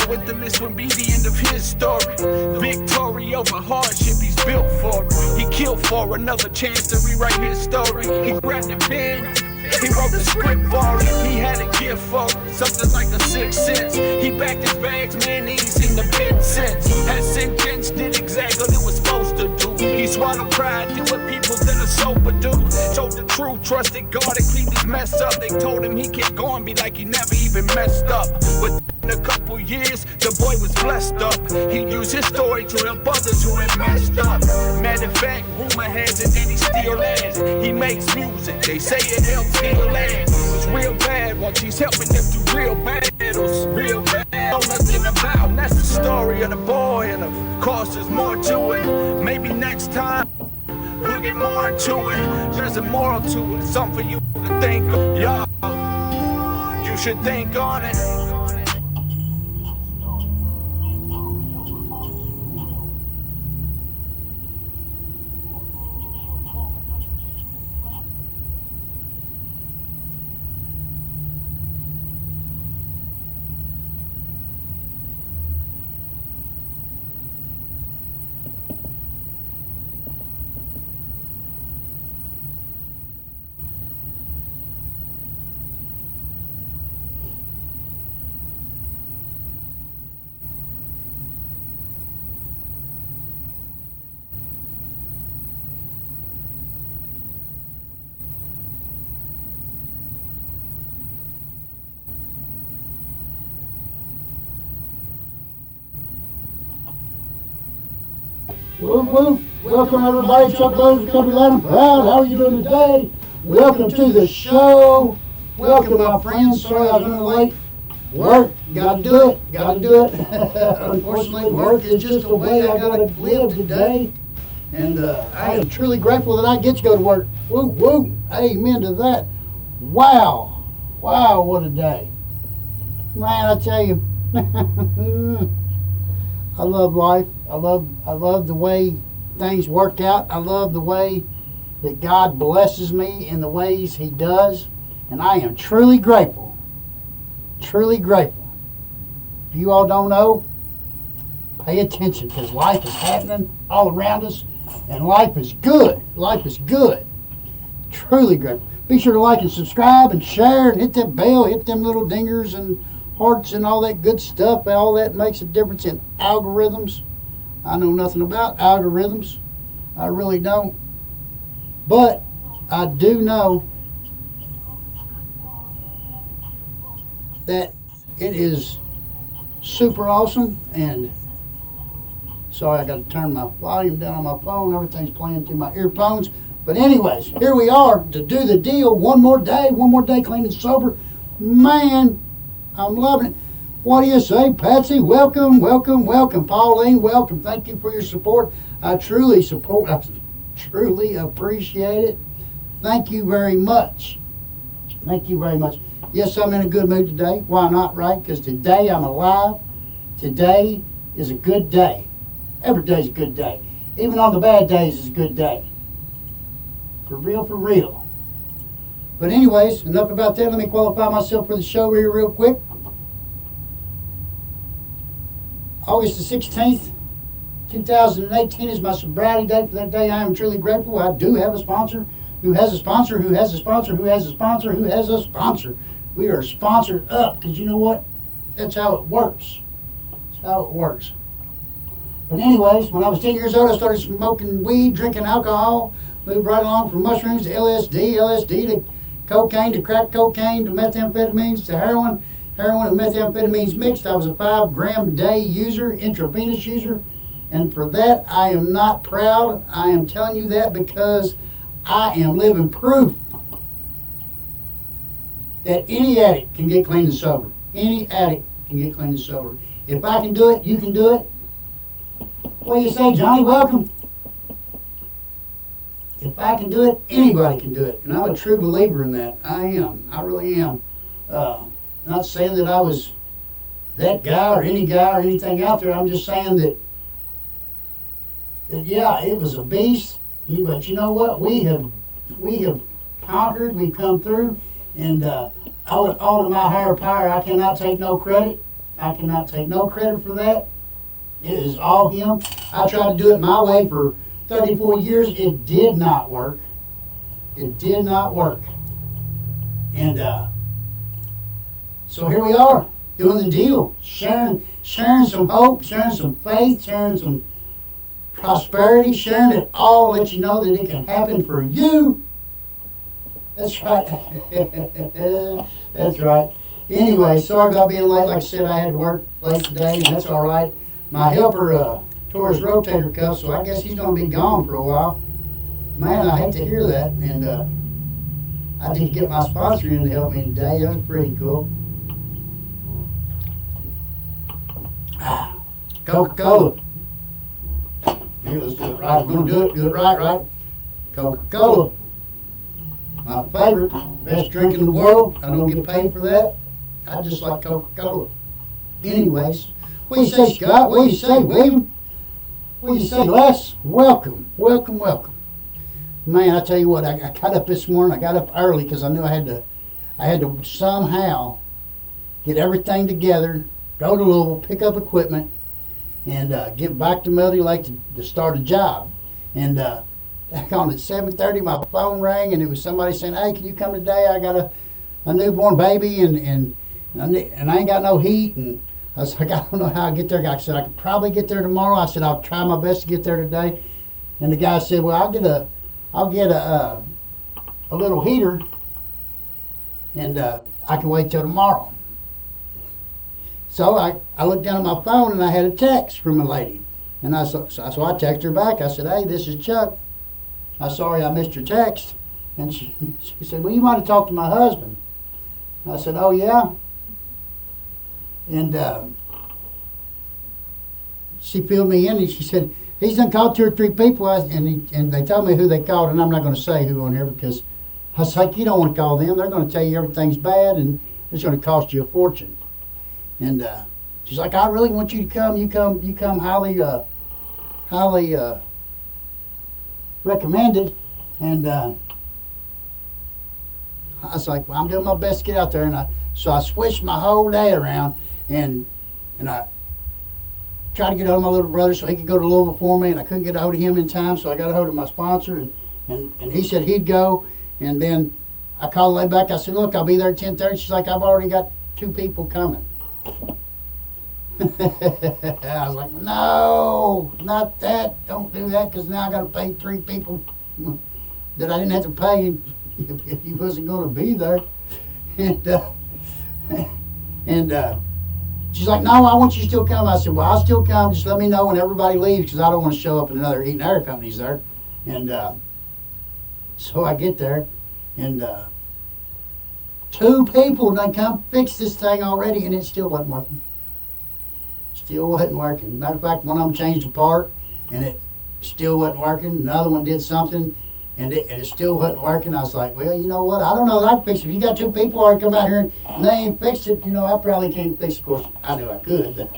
with them, this would be the end of his story. Victory over hardship, he's built for it. He killed for another chance to rewrite his story. He grabbed the pen, he wrote the script for it. He had a gift for it, something like a sixth sense. He backed his bags, man, he's in the pit sense. Had sentenced, did exactly what it was supposed to do. He swallowed pride, did what people that are sober do. Told the truth, trusted God and cleaned his mess up. They told him he kept going, be like he never even messed up. But in a couple years, the boy was blessed up. He used his story to help others who had messed up. Matter of fact, rumor has it that he still has. He makes music, they say it helps heal ass. It's real bad once he's helping them through real battles. Real bad, know nothing about. And that's the story of the boy, and of course there's more to it. Maybe next time we'll get more into it. There's a moral to it, something for you to think of. Yo, you should think on it. Whoop, whoop. Welcome everybody, Chuck Lowe's Country Loud and Proud. How are you doing today? Welcome to the show. Welcome my friends. Sorry I was running late. Work, gotta do it, gotta do it. Unfortunately, work is just a way I gotta live today. And I am truly grateful that I get to go to work. Whoop, whoop. Amen to that. Wow. Wow, what a day. Man, I tell you. I love life. I love the way things work out. I love the way that God blesses me in the ways He does. And I am truly grateful. Truly grateful. If you all don't know, pay attention, because life is happening all around us. And life is good. Life is good. Truly grateful. Be sure to like and subscribe and share and hit that bell, hit them little dingers and hearts and all that good stuff. All that makes a difference in algorithms. I know nothing about algorithms. I really don't. But I do know that it is super awesome. And sorry, I got to turn my volume down on my phone. Everything's playing through my earphones. But anyways, here we are to do the deal. One more day clean and sober. Man, I'm loving it. What do you say, Patsy? Welcome, welcome, welcome. Pauline, welcome. Thank you for your support. I truly appreciate it. Thank you very much. Thank you very much. Yes, I'm in a good mood today. Why not, right? Because today I'm alive. Today is a good day. Every day's a good day. Even on the bad days is a good day. For real, for real. But anyways, enough about that. Let me qualify myself for the show here real quick. August the 16th, 2018 is my sobriety date. For that day, I am truly grateful. I do have a sponsor who has a sponsor who has a sponsor who has a sponsor who has a sponsor. We are sponsored up, because you know what? That's how it works. That's how it works. But anyways, when I was 10 years old, I started smoking weed, drinking alcohol, moved right along from mushrooms to LSD to cocaine to crack cocaine to methamphetamines to heroin and methamphetamines mixed. I was a 5 gram a day user, intravenous user, and for that I am not proud. I am telling you that because I am living proof that any addict can get clean and sober. Any addict can get clean and sober. If I can do it, you can do it. What do you say, Johnny? Welcome. If I can do it, anybody can do it. And I'm a true believer in that. I am. I really am. Not saying that I was that guy or any guy or anything out there. I'm just saying that yeah, it was a beast. But you know what? We have conquered. We've come through. And all to my higher power, I cannot take no credit. I cannot take no credit for that. It is all him. I tried to do it my way for 34 years. It did not work. It did not work. And so here we are, doing the deal, sharing some hope, sharing some faith, sharing some prosperity, sharing it all, let you know that it can happen for you. That's right. That's right. Anyway, sorry about being late. Like I said, I had to work late today, and that's all right. My helper tore his rotator cuff, so I guess he's going to be gone for a while. Man, I hate to hear that. And I did get my sponsor in to help me today. That was pretty cool. Coca-Cola. Here, let's do it right. We're going to do it right? Coca-Cola. My favorite, best drink in the world. I don't get paid for that. I just like Coca-Cola. Anyways, what do you say, Scott? What do you say, William? What do you say, Les? Welcome. Man, I tell you what, I got up this morning. I got up early because I knew I had to somehow get everything together, go to Louisville, pick up equipment, and get back to Melody Lake to start a job. And back on at 7:30, my phone rang, and it was somebody saying, "Hey, can you come today? I got a newborn baby, and I ain't got no heat." And I was like, "I don't know how I get there." I said, "I could probably get there tomorrow." I said, "I'll try my best to get there today." And the guy said, "Well, I'll get a little heater, and I can wait till tomorrow." So I looked down at my phone, and I had a text from a lady. And so I texted her back. I said, "Hey, this is Chuck. I'm sorry I missed your text." And she said, "Well, you might have talked to my husband." I said, "Oh, yeah?" And she filled me in, and she said, "He's done called 2 or 3 people," and they told me who they called, and I'm not going to say who on here because I was like, "You don't want to call them. They're going to tell you everything's bad, and it's going to cost you a fortune." And she's like, "I really want you to come. You come highly recommended." And I was like, "Well, I'm doing my best to get out there." And so I switched my whole day around, and I tried to get hold of my little brother so he could go to Louisville for me, and I couldn't get a hold of him in time, so I got a hold of my sponsor, and he said he'd go. And then I called the lady back. I said, "Look, I'll be there at 10:30. She's like, "I've already got 2 people coming." I was like, "No, not that. Don't do that, because now I got to pay 3 people that I didn't have to pay if he wasn't going to be there." And she's like, "No, I want you to still come." I said, "Well, I'll still come. Just let me know when everybody leaves, because I don't want to show up and another heat and air company's there." And so I get there, and 2 people done come fix this thing already, and it still wasn't working. Still wasn't working. Matter of fact, one of them changed a part, and it still wasn't working. Another one did something, and it still wasn't working. I was like, "Well, you know what? I don't know that I can fix it. If you got 2 people already come out here and they ain't fixed it, I probably can't fix it." Of course, I knew I could, but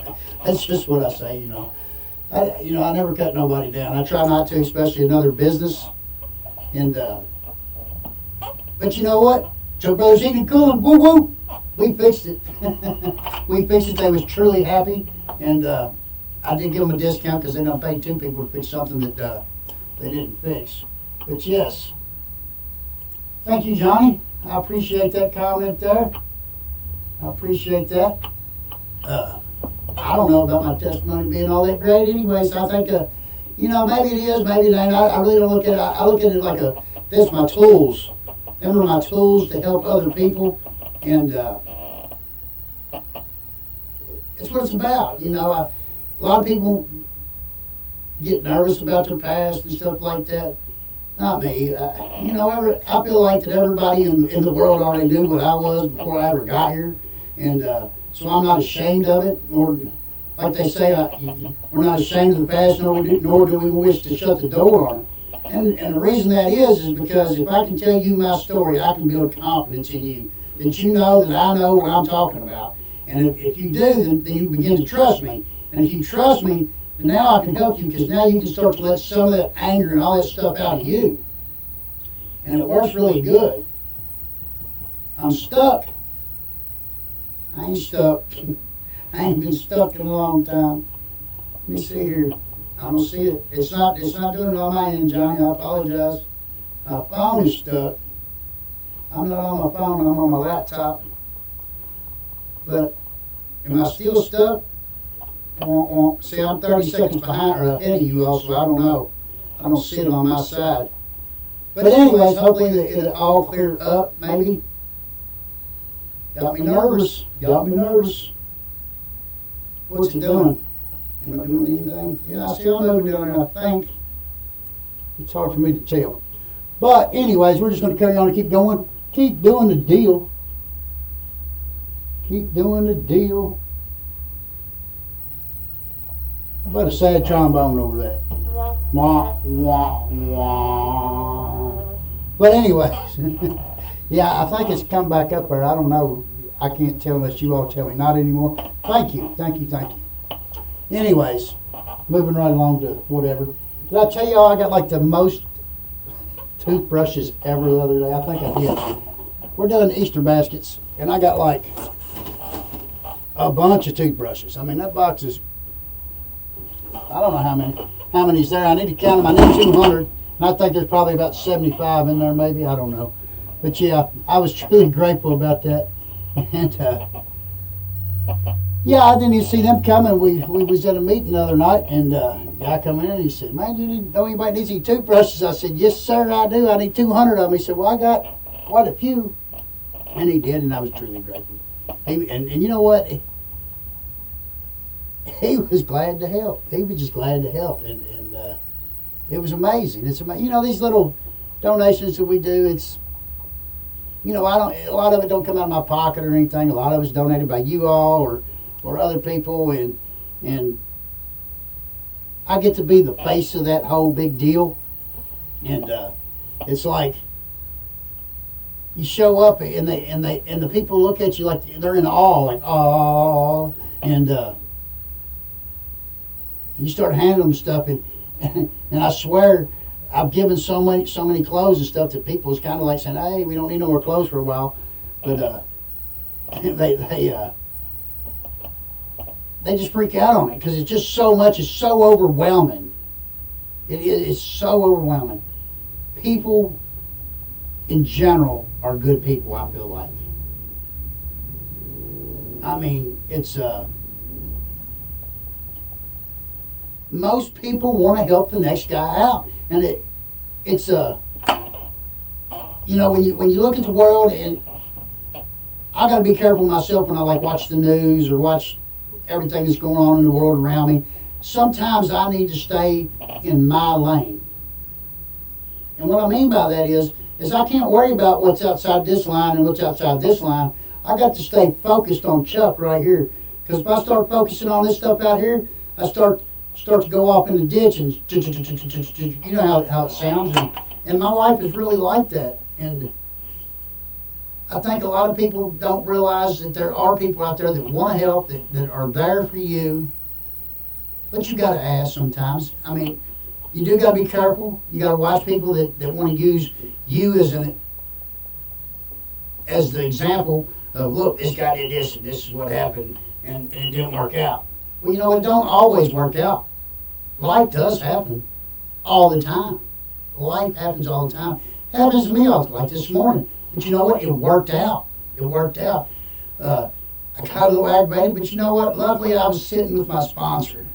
that's just what I say, I never cut nobody down. I try not to, especially another business. And but you know what? Joe Brothers Heating and Cooling, woo woo, we fixed it. We fixed it. They was truly happy, and I did give them a discount because they don't pay 2 people to fix something that they didn't fix. But yes, thank you, Johnny. I appreciate that comment there. I appreciate that. I don't know about my testimony being all that great anyways. I think, maybe it is, maybe it ain't. I really don't look at it. I look at it like that's my tools. Them are my tools to help other people. And it's what it's about. A lot of people get nervous about their past and stuff like that. Not me. I feel like that everybody in the world already knew what I was before I ever got here. And so I'm not ashamed of it, nor, like they say, we're not ashamed of the past, nor do we wish to shut the door on it. And the reason that is because if I can tell you my story, I can build confidence in you, that you know that I know what I'm talking about. And if you do, then you begin to trust me. And if you trust me, then now I can help you, because now you can start to let some of that anger and all that stuff out of you. And it works really good. I'm stuck. I ain't stuck. I ain't been stuck in a long time. Let me see here. I don't see it. It's not doing it on my end, Johnny. I apologize. My phone is stuck. I'm not on my phone, I'm on my laptop. But am I still stuck? See, I'm 30 seconds behind or ahead of you all, so I don't know. I don't see it on my side. But anyways, hopefully it'll all clear up, maybe. Got me nervous. Got me nervous. What's it doing? Am I doing anything? Yeah, I see I'm moving down there, I think. It's hard for me to tell. But anyways, we're just going to carry on and keep going. Keep doing the deal. Keep doing the deal. How about a sad trombone over that? Wah, wah, wah. But anyways, yeah, I think it's come back up there. I don't know. I can't tell unless you all tell me. Not anymore. Thank you. Thank you. Thank you. Anyways, moving right along to whatever. Did I tell y'all I got like the most toothbrushes ever the other day? I think I did. We're doing Easter baskets, and I got like a bunch of toothbrushes. I mean, that box is, I don't know how many's there. I need to count them. I need 200, and I think there's probably about 75 in there, maybe. I don't know. But yeah, I was truly grateful about that. And yeah, I didn't even see them coming. We was at a meeting the other night, and guy come in and he said, "Man, you know anybody needs any toothbrushes?" I said, "Yes, sir, I do. I need 200 of them." He said, "Well, I got quite a few," and he did, and I was truly grateful. And you know what? He was glad to help. He was just glad to help, and it was amazing. It's amazing. You know, these little donations that we do. It's, you know, a lot of it don't come out of my pocket or anything. A lot of it's donated by you all or other people, and I get to be the face of that whole big deal. And it's like you show up and the people look at you like they're in awe, like awe, and you start handing them stuff, and I swear I've given so many clothes and stuff that people is kind of like saying, "Hey, we don't need no more clothes for a while," but they just freak out on it because it's just so much. It's so overwhelming. It's so overwhelming. People in general are good people, I feel like. I mean, it's most people want to help the next guy out, and it's you know, when you look at the world, and I got to be careful myself when I like watch the news or watch everything that's going on in the world around me. Sometimes I need to stay in my lane, and what I mean by that is I can't worry about what's outside this line and what's outside this line. I got to stay focused on Chuck right here, because if I start focusing on this stuff out here, I start to go off in the ditch, and you know how it sounds, and my life is really like that. And I think a lot of people don't realize that there are people out there that want to help, that are there for you, but you got to ask sometimes. I mean, you do got to be careful. You got to watch people that want to use you as the example of, look, this guy did this, and this is what happened, and it didn't work out. Well, you know, it don't always work out. Life does happen all the time. Life happens all the time. It happens to me all like this morning. But you know what? It worked out. It worked out. I got a little aggravated, but you know what? Luckily, I was sitting with my sponsor.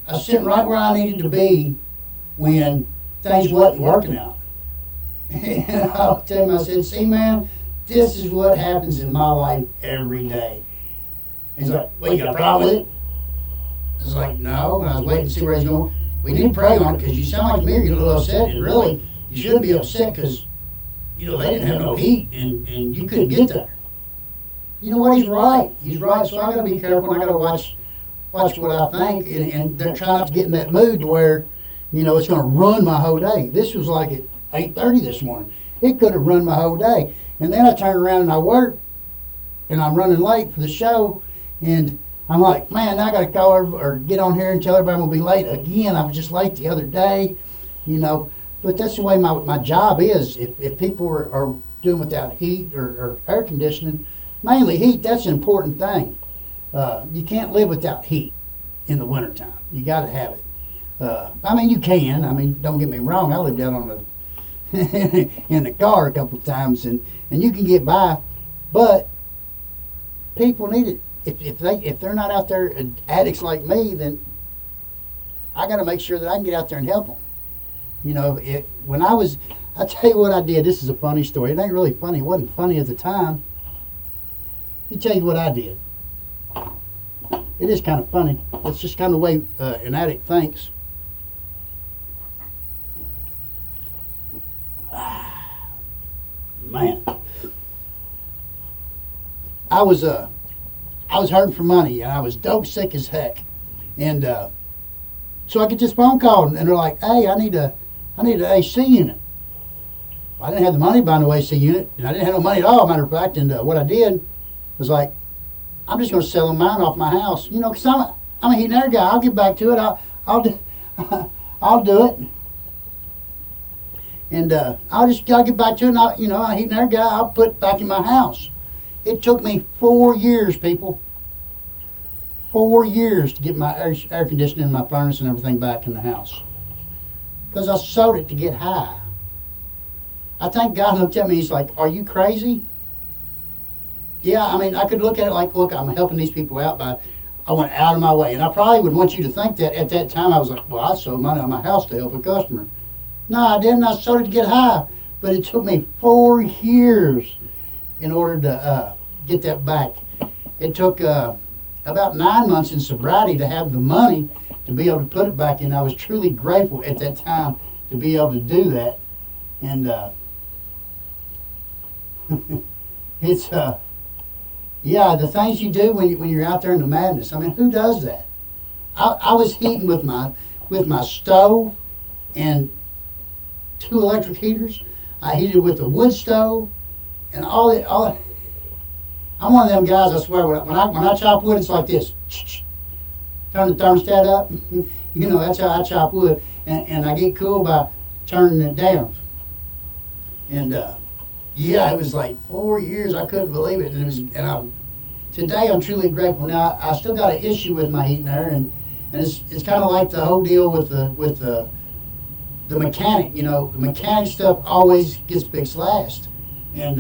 I was sitting right where I needed to be when things wasn't working out. And I'll tell him, I said, "See, man, this is what happens in my life every day." He's like, "Well, you got a problem with it?" I was like, "No." And I was waiting to see where he's going. "We need to pray on it, because you sound like me, you're a little upset, and really, you shouldn't be upset, because, you know, they didn't have no heat, and you couldn't get there." You know what? He's right. He's right. So I got to be careful, and I got to watch what I think, and they're trying not to get in that mood to where, you know, it's going to run my whole day. This was like at 8:30 this morning. It could have run my whole day. And then I turn around and I work, and I'm running late for the show, and I'm like, man, I got to go or get on here and tell everybody I'm going to be late again. I was just late the other day, you know. But that's the way my job is. If people are doing without heat or air conditioning, mainly heat, that's an important thing. You can't live without heat in the wintertime. You got to have it. I mean, you can. I mean, don't get me wrong. I lived out on the in the car a couple of times, and you can get by, but people need it. If they're not out there addicts like me, then I got to make sure that I can get out there and help them. You know, I'll tell you what I did. This is a funny story. It ain't really funny. It wasn't funny at the time. Let me tell you what I did. It is kind of funny. It's just kind of the way an addict thinks. Man, I was hurting for money, and I was dope sick as heck, and so I get this phone call, and they're like, "Hey, I need an AC unit." I didn't have the money to buy no AC unit, and I didn't have no money at all. Matter of fact, and what I did was like, I'm just going to sell mine off my house, you know, because I'm a heat and air guy. I'll get back to it. I'll do it. And I'll get back to it, and I'm a heat and air guy. I'll put it back in my house. It took me 4 years, people. 4 years to get my air conditioning and my furnace and everything back in the house. Because I sold it to get high. I think God looked at me, he's like, "Are you crazy?" Yeah, I mean, I could look at it like, look, I'm helping these people out I went out of my way. And I probably would want you to think that at that time I was like, well, I sold money out of my house to help a customer. No, I didn't. I sold it to get high. But it took me 4 years in order to get that back. It took about 9 months in sobriety to have the money to be able to put it back in. I was truly grateful at that time to be able to do that. And it's, yeah, the things you do when you're out there in the madness. I mean, who does that? I was heating with my stove and 2 electric heaters. I heated with a wood stove and all. I'm one of them guys. I swear, when I chop wood, it's like this. Turn the thermostat up. You know, that's how I chop wood, and I get cool by turning it down. And yeah, it was like 4 years. I couldn't believe it, today I'm truly grateful. Now I still got an issue with my heat and air, and it's kind of like the whole deal with the mechanic. You know, the mechanic stuff always gets fixed last, and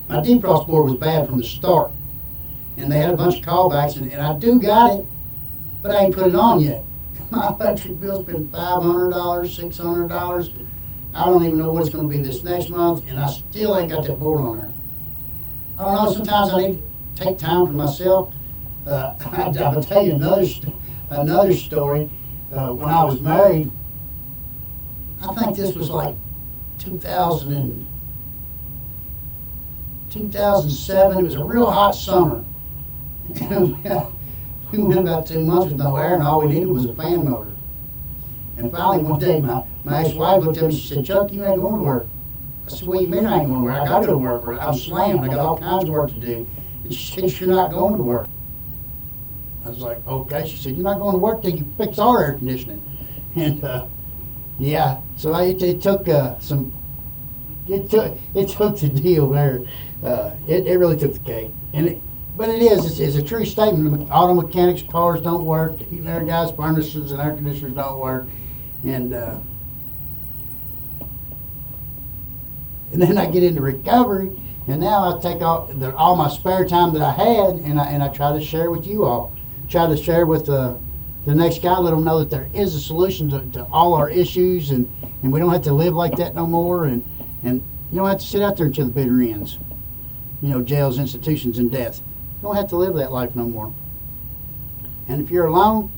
my defrost board was bad from the start, and they had a bunch of callbacks, and I do got it, but I ain't put it on yet. My electric bill's been $500, $600. I don't even know what it's going to be this next month, and I still ain't got that board on there. I don't know, sometimes I need to take time for myself. I'll tell you another story. When I was married, I think this was like 2007. It was a real hot summer. We went about 2 months with no air, and all we needed was a fan motor. And finally, one day, my ex-wife looked at me and she said, "Chuck, you ain't going to work." I said, "What do you mean I ain't going to work? I got to go to work. I'm slammed. I got all kinds of work to do." And she said, "You're not going to work." I was like, "Okay." She said, "You're not going to work till you fix our air conditioning." And yeah, so it took the deal there. It really took the cake. But it's a true statement. Auto mechanics, cars don't work. Heat and air guys, furnaces and air conditioners don't work. And then I get into recovery, and now I take all my spare time that I had, and I try to share with you all. Try to share with the next guy, let them know that there is a solution to all our issues, and we don't have to live like that no more, and you don't have to sit out there until the bitter ends. You know, jails, institutions, and death. You don't have to live that life no more. And if you're alone,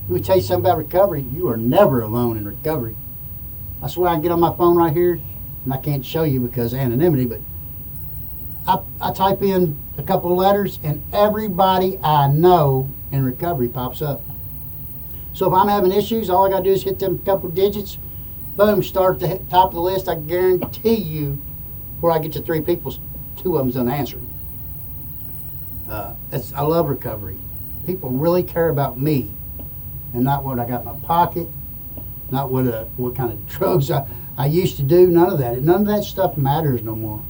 let me tell you something about recovery. You are never alone in recovery. I swear I can get on my phone right here, and I can't show you because of anonymity, but I type in a couple of letters, and everybody I know in recovery pops up. So if I'm having issues, all I got to do is hit them couple digits, boom, start at the top of the list. I guarantee you, before I get to 3 people, 2 of them's unanswered. I love recovery. People really care about me, and not what I got in my pocket, not what kind of drugs I used to do. None of that. None of that stuff matters no more.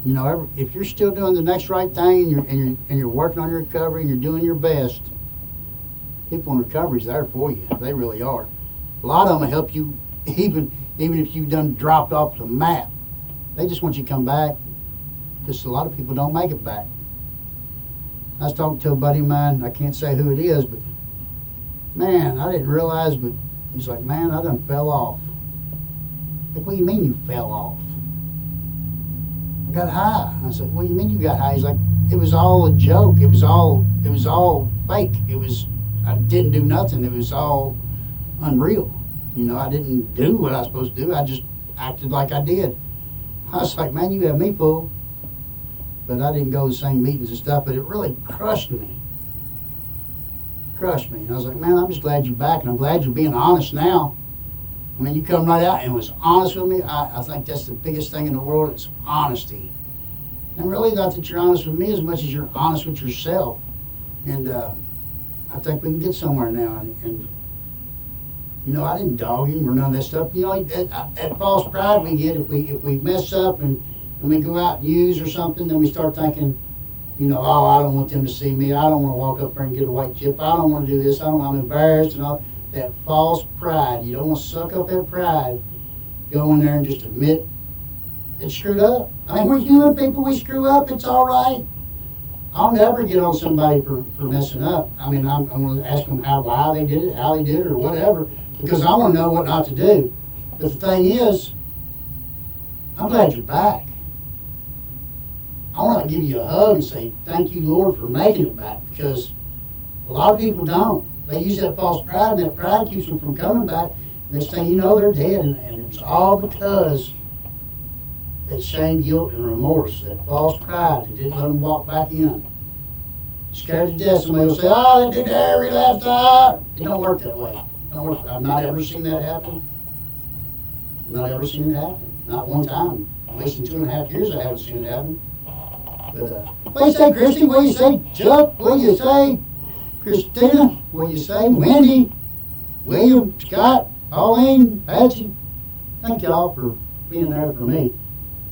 You know, if you're still doing the next right thing and you're working on your recovery and you're doing your best, people in recovery is there for you. They really are. A lot of them will help you even if you've done dropped off the map. They just want you to come back because a lot of people don't make it back. I was talking to a buddy of mine, I can't say who it is, but man, I didn't realize, but he's like, man, I done fell off. Like, what do you mean you fell off? I got high. I said, what do you mean you got high? He's like, it was all a joke. It was all fake. I didn't do nothing. It was all unreal. You know, I didn't do what I was supposed to do. I just acted like I did. I was like, man, you have me fooled. But I didn't go to the same meetings and stuff, but it really crushed me. And I was like, man, I'm just glad you're back, and I'm glad you're being honest now. I mean, you come right out and was honest with me. I think that's the biggest thing in the world is honesty. And really not that you're honest with me as much as you're honest with yourself. And I think we can get somewhere now. And you know, I didn't dog him or none of that stuff. You know, at false pride we get if we mess up and we go out and use or something, then we start thinking, you know, oh, I don't want them to see me. I don't want to walk up there and get a white chip. I don't want to do this. I'm embarrassed and all. That false pride. You don't want to suck up that pride. Go in there and just admit it's screwed up. I mean, we're human people. We screw up. It's all right. I'll never get on somebody for messing up. I mean, I'm going to ask them why they did it, how they did it, or whatever, because I want to know what not to do. But the thing is, I'm glad you're back. I want to give you a hug and say, thank you, Lord, for making it back, because a lot of people don't. They use that false pride, and that pride keeps them from coming back. Next thing you know, they're dead, and it's all because that shame, guilt, and remorse, that false pride that didn't let them walk back in. Scared to death, somebody will say, oh, they did that, relapsed. It don't work that way. I've not ever seen that happen. Not ever seen it happen. Not one time. At least in 2.5 years I haven't seen it happen. But what do you say, Christy? What do you say, Chuck? What do you say, Christina? What do you say, Wendy? William, Scott, Pauline, Patsy? Thank y'all for being there for me.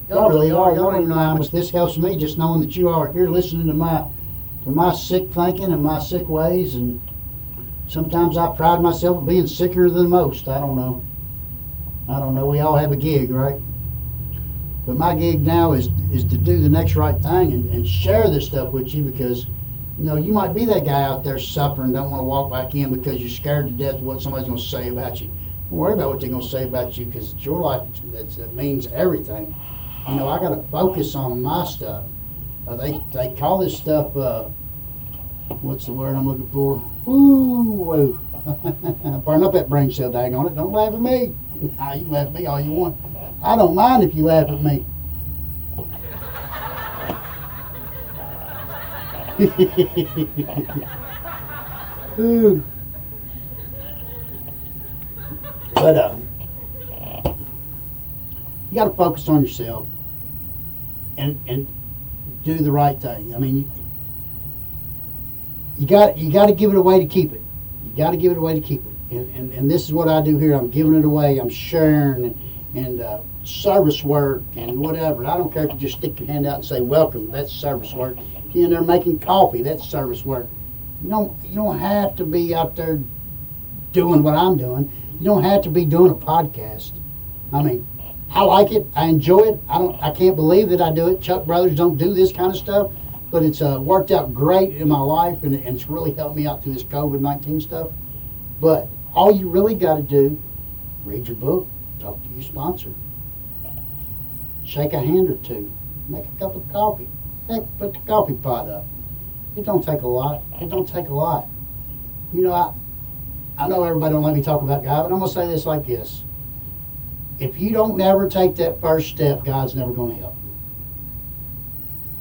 Y'all really are. Y'all don't even know how much this helps me, just knowing that you are here listening to my sick thinking and my sick ways. And sometimes I pride myself on being sicker than most. I don't know. We all have a gig, right? But my gig now is to do the next right thing and share this stuff with you, because you know, you might be that guy out there suffering, don't want to walk back in because you're scared to death of what somebody's going to say about you. Don't worry about what they're going to say about you, because it's your life that means everything. You know, I got to focus on my stuff. They call this stuff, what's the word I'm looking for? Woo. Burn up that brain cell, dang on it. Don't laugh at me. Nah, you can laugh at me all you want. I don't mind if you laugh at me. Ooh. But you got to focus on yourself and do the right thing. I mean, you got to give it away to keep it. You got to give it away to keep it. And this is what I do here. I'm giving it away. I'm sharing and service work and whatever. I don't care if you just stick your hand out and say welcome. That's service work. If you're in there making coffee, that's service work. You don't have to be out there doing what I'm doing. You don't have to be doing a podcast. I mean, I like it. I enjoy it. I can't believe that I do it. Chuck Brothers don't do this kind of stuff, but it's worked out great in my life, and it's really helped me out through this COVID-19 stuff. But all you really got to do, read your book, talk to your sponsor, shake a hand or two, make a cup of coffee. Heck, put the coffee pot up. It don't take a lot. You know, I know everybody don't let me talk about God, but I'm going to say this like this. If you don't never take that first step, God's never going to help you.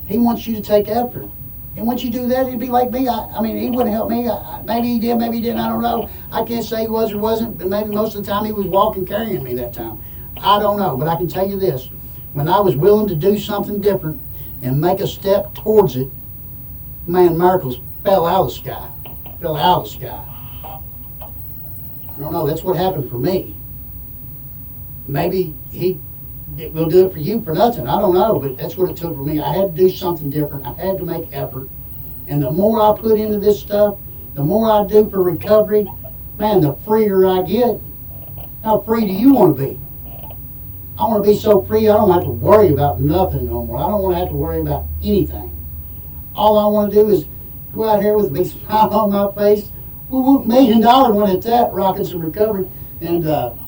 He wants you to take effort. And once you do that, it'd be like me. I mean, he wouldn't help me. Maybe he did, maybe he didn't. I don't know. I can't say he was or wasn't, but maybe most of the time he was walking, carrying me that time. I don't know, but I can tell you this. When I was willing to do something different and make a step towards it, man, miracles fell out of the sky. I don't know. That's what happened for me. Maybe he will do it for you for nothing. I don't know, but that's what it took for me. I had to do something different. I had to make effort. And the more I put into this stuff, the more I do for recovery, man, the freer I get. How free do you want to be? I want to be so free I don't have to worry about nothing no more. I don't want to have to worry about anything. All I want to do is go out here with a big smile on my face. $1 million when it's at Rockets of Recovery. And go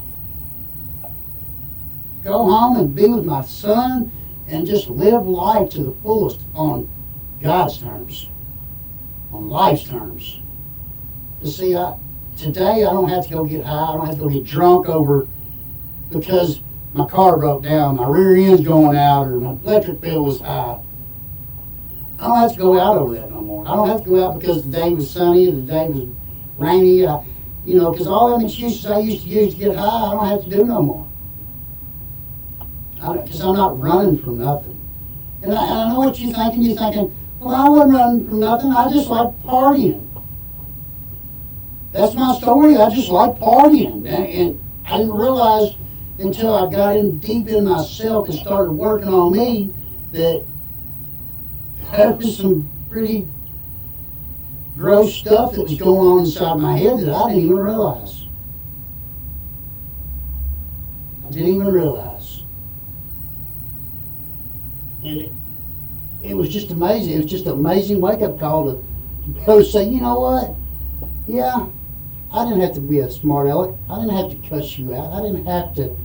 home and be with my son and just live life to the fullest on God's terms, on life's terms. You see, today I don't have to go get high. I don't have to go get drunk over because my car broke down, my rear end's going out, or my electric bill was high. I don't have to go out over that no more. I don't have to go out because the day was sunny or the day was rainy. Because all them excuses I used to use to get high, I don't have to do no more. Because I'm not running from nothing. And I know what you're thinking. You're thinking, well, I wasn't running from nothing. I just like partying. That's my story. I just like partying. And I didn't realize until I got in deep in myself and started working on me that there was some pretty gross stuff that was going on inside my head that I didn't even realize. I didn't even realize. And it was just amazing. It was just an amazing wake-up call to be able to say, you know what? Yeah, I didn't have to be a smart aleck. I didn't have to cuss you out. I didn't have to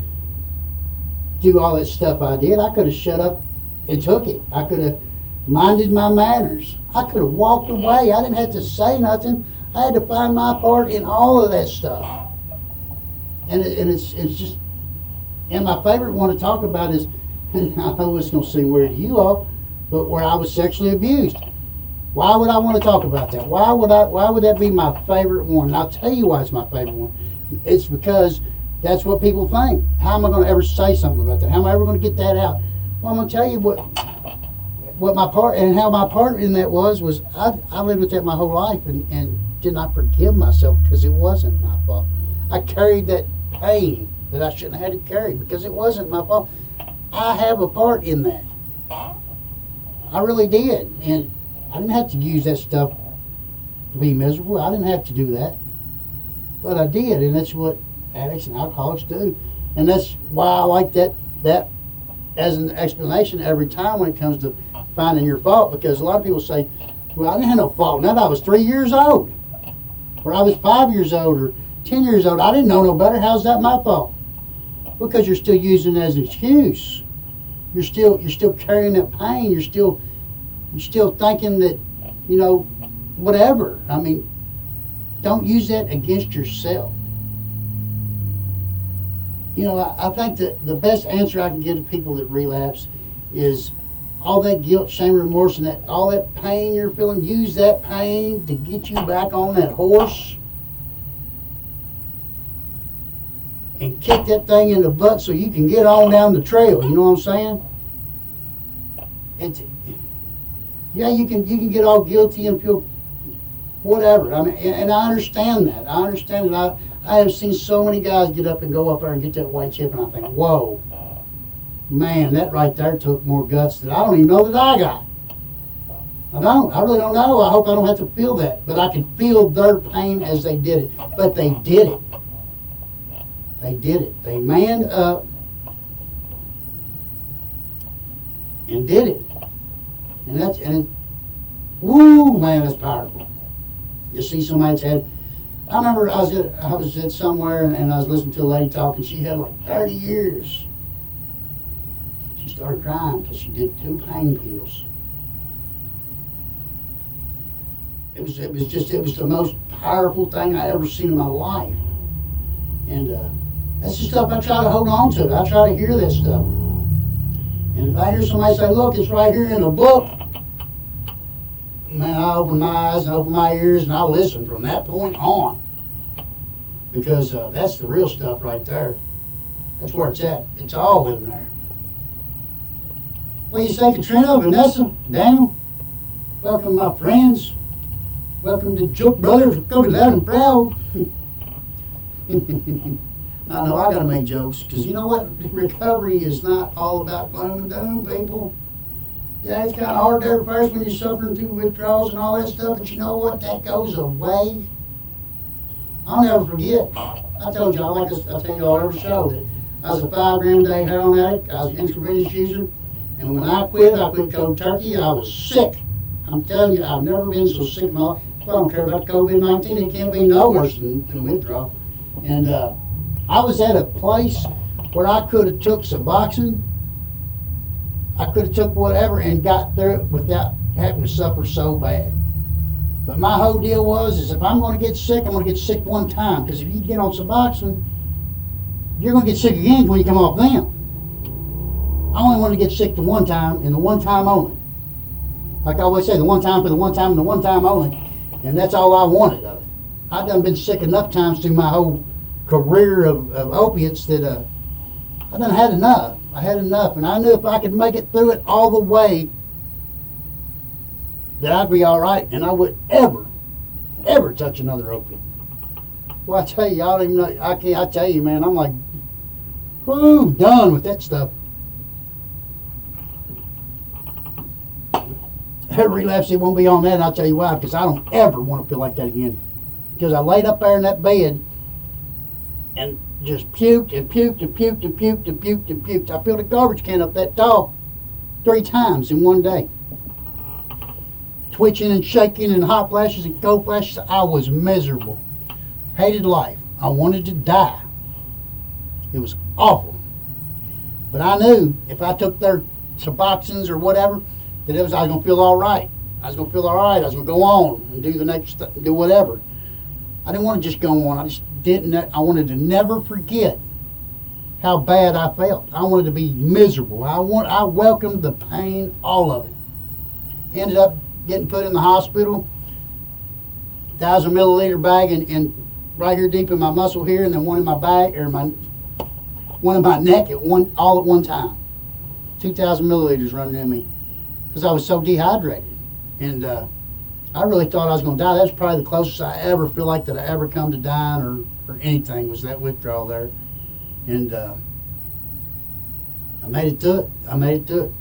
do all that stuff I did. I could have shut up and took it. I could have minded my manners. I could have walked away. I didn't have to say nothing. I had to find my part in all of that stuff. And it's just, and my favorite one to talk about is, and I know it's going to seem weird to you all, but where I was sexually abused. Why would I want to talk about that? Why would that be my favorite one? And I'll tell you why it's my favorite one. It's because that's what people think. How am I going to ever say something about that? How am I ever going to get that out? Well, I'm going to tell you what my part and how my part in that was I lived with that my whole life and did not forgive myself because it wasn't my fault. I carried that pain that I shouldn't have had to carry because it wasn't my fault. I have a part in that. I really did. And I didn't have to use that stuff to be miserable. I didn't have to do that. But I did, and that's what addicts and alcoholics do. And that's why I like that as an explanation every time when it comes to finding your fault, because a lot of people say, well, I didn't have no fault. Now I was 3 years old, or I was 5 years old, or 10 years old. I didn't know no better. How's that my fault? Because you're still using it as an excuse. You're still carrying that pain. You're still thinking that, whatever. I mean, don't use that against yourself. I think that the best answer I can give to people that relapse is all that guilt, shame, remorse, and all that pain you're feeling, use that pain to get you back on that horse and kick that thing in the butt so you can get on down the trail. You know what I'm saying? Yeah, you can get all guilty and feel whatever. I mean, and I understand that. I understand that. I have seen so many guys get up and go up there and get that white chip, and I think, whoa, man, that right there took more guts that I don't even know that I got. I really don't know. I hope I don't have to feel that. But I can feel their pain as they did it. But they did it. They did it. They manned up and did it. Woo, man, that's powerful. You see somebody that's had, I remember I was at somewhere and I was listening to a lady talk, and she had like 30 years. She started crying because she did 2 pain pills. It was the most powerful thing I ever seen in my life. And that's the stuff I try to hold on to. I try to hear that stuff. And if I hear somebody say, look, it's right here in the book, man, I open my eyes and open my ears and I listen from that point on. Because that's the real stuff right there. That's where it's at. It's all in there. What do you say, Katrina, Vanessa, Daniel? Welcome, my friends. Welcome to Joke Brothers. Go be loud and proud. I know I gotta make jokes, because you know what? Recovery is not all about gloom and doom, people. Yeah, it's kind of hard there at first when you're suffering through withdrawals and all that stuff, but you know what? That goes away. I'll never forget. I told y'all, like I tell y'all every show, that I was a 5 gram a day heroin addict. I was an intravenous user. And when I quit cold turkey. I was sick. I'm telling you, I've never been so sick in my life. I don't care about COVID-19. It can't be no worse than withdrawal. And I was at a place where I could have took Suboxone. I could have took whatever and got through it without having to suffer so bad. But my whole deal is if I'm going to get sick, I'm going to get sick one time. Because if you get on Suboxone, you're going to get sick again when you come off them. I only want to get sick the one time and the one time only. Like I always say, the one time for the one time and the one time only. And that's all I wanted of it. I've done been sick enough times through my whole career of opiates that I done had enough. I had enough. And I knew if I could make it through it all the way, that I'd be all right. And I would ever touch another opiate. Well, I tell you, y'all don't even know. I tell you, man, I'm like, whoo, done with that stuff. That relapse, it won't be on that, and I'll tell you why, because I don't ever want to feel like that again. Because I laid up there in that bed and just puked and puked and puked and puked and puked and puked. I filled a garbage can up that tall 3 times in one day. Twitching and shaking and hot flashes and cold flashes. I was miserable. Hated life. I wanted to die. It was awful. But I knew if I took their Suboxones or whatever, that I was going to feel all right. I was going to feel all right. I was going to go on and do the next, do whatever. I didn't want to just go on. I just didn't. I wanted to never forget how bad I felt. I wanted to be miserable. I welcomed the pain, all of it. Ended up getting put in the hospital. 1,000 milliliter bag and right here deep in my muscle here, and then one in my back or one in my neck all at one time. 2,000 milliliters running in me. Because I was so dehydrated. And I really thought I was going to die. That was probably the closest I ever feel like that I ever come to dying or anything, was that withdrawal there. And I made it through it.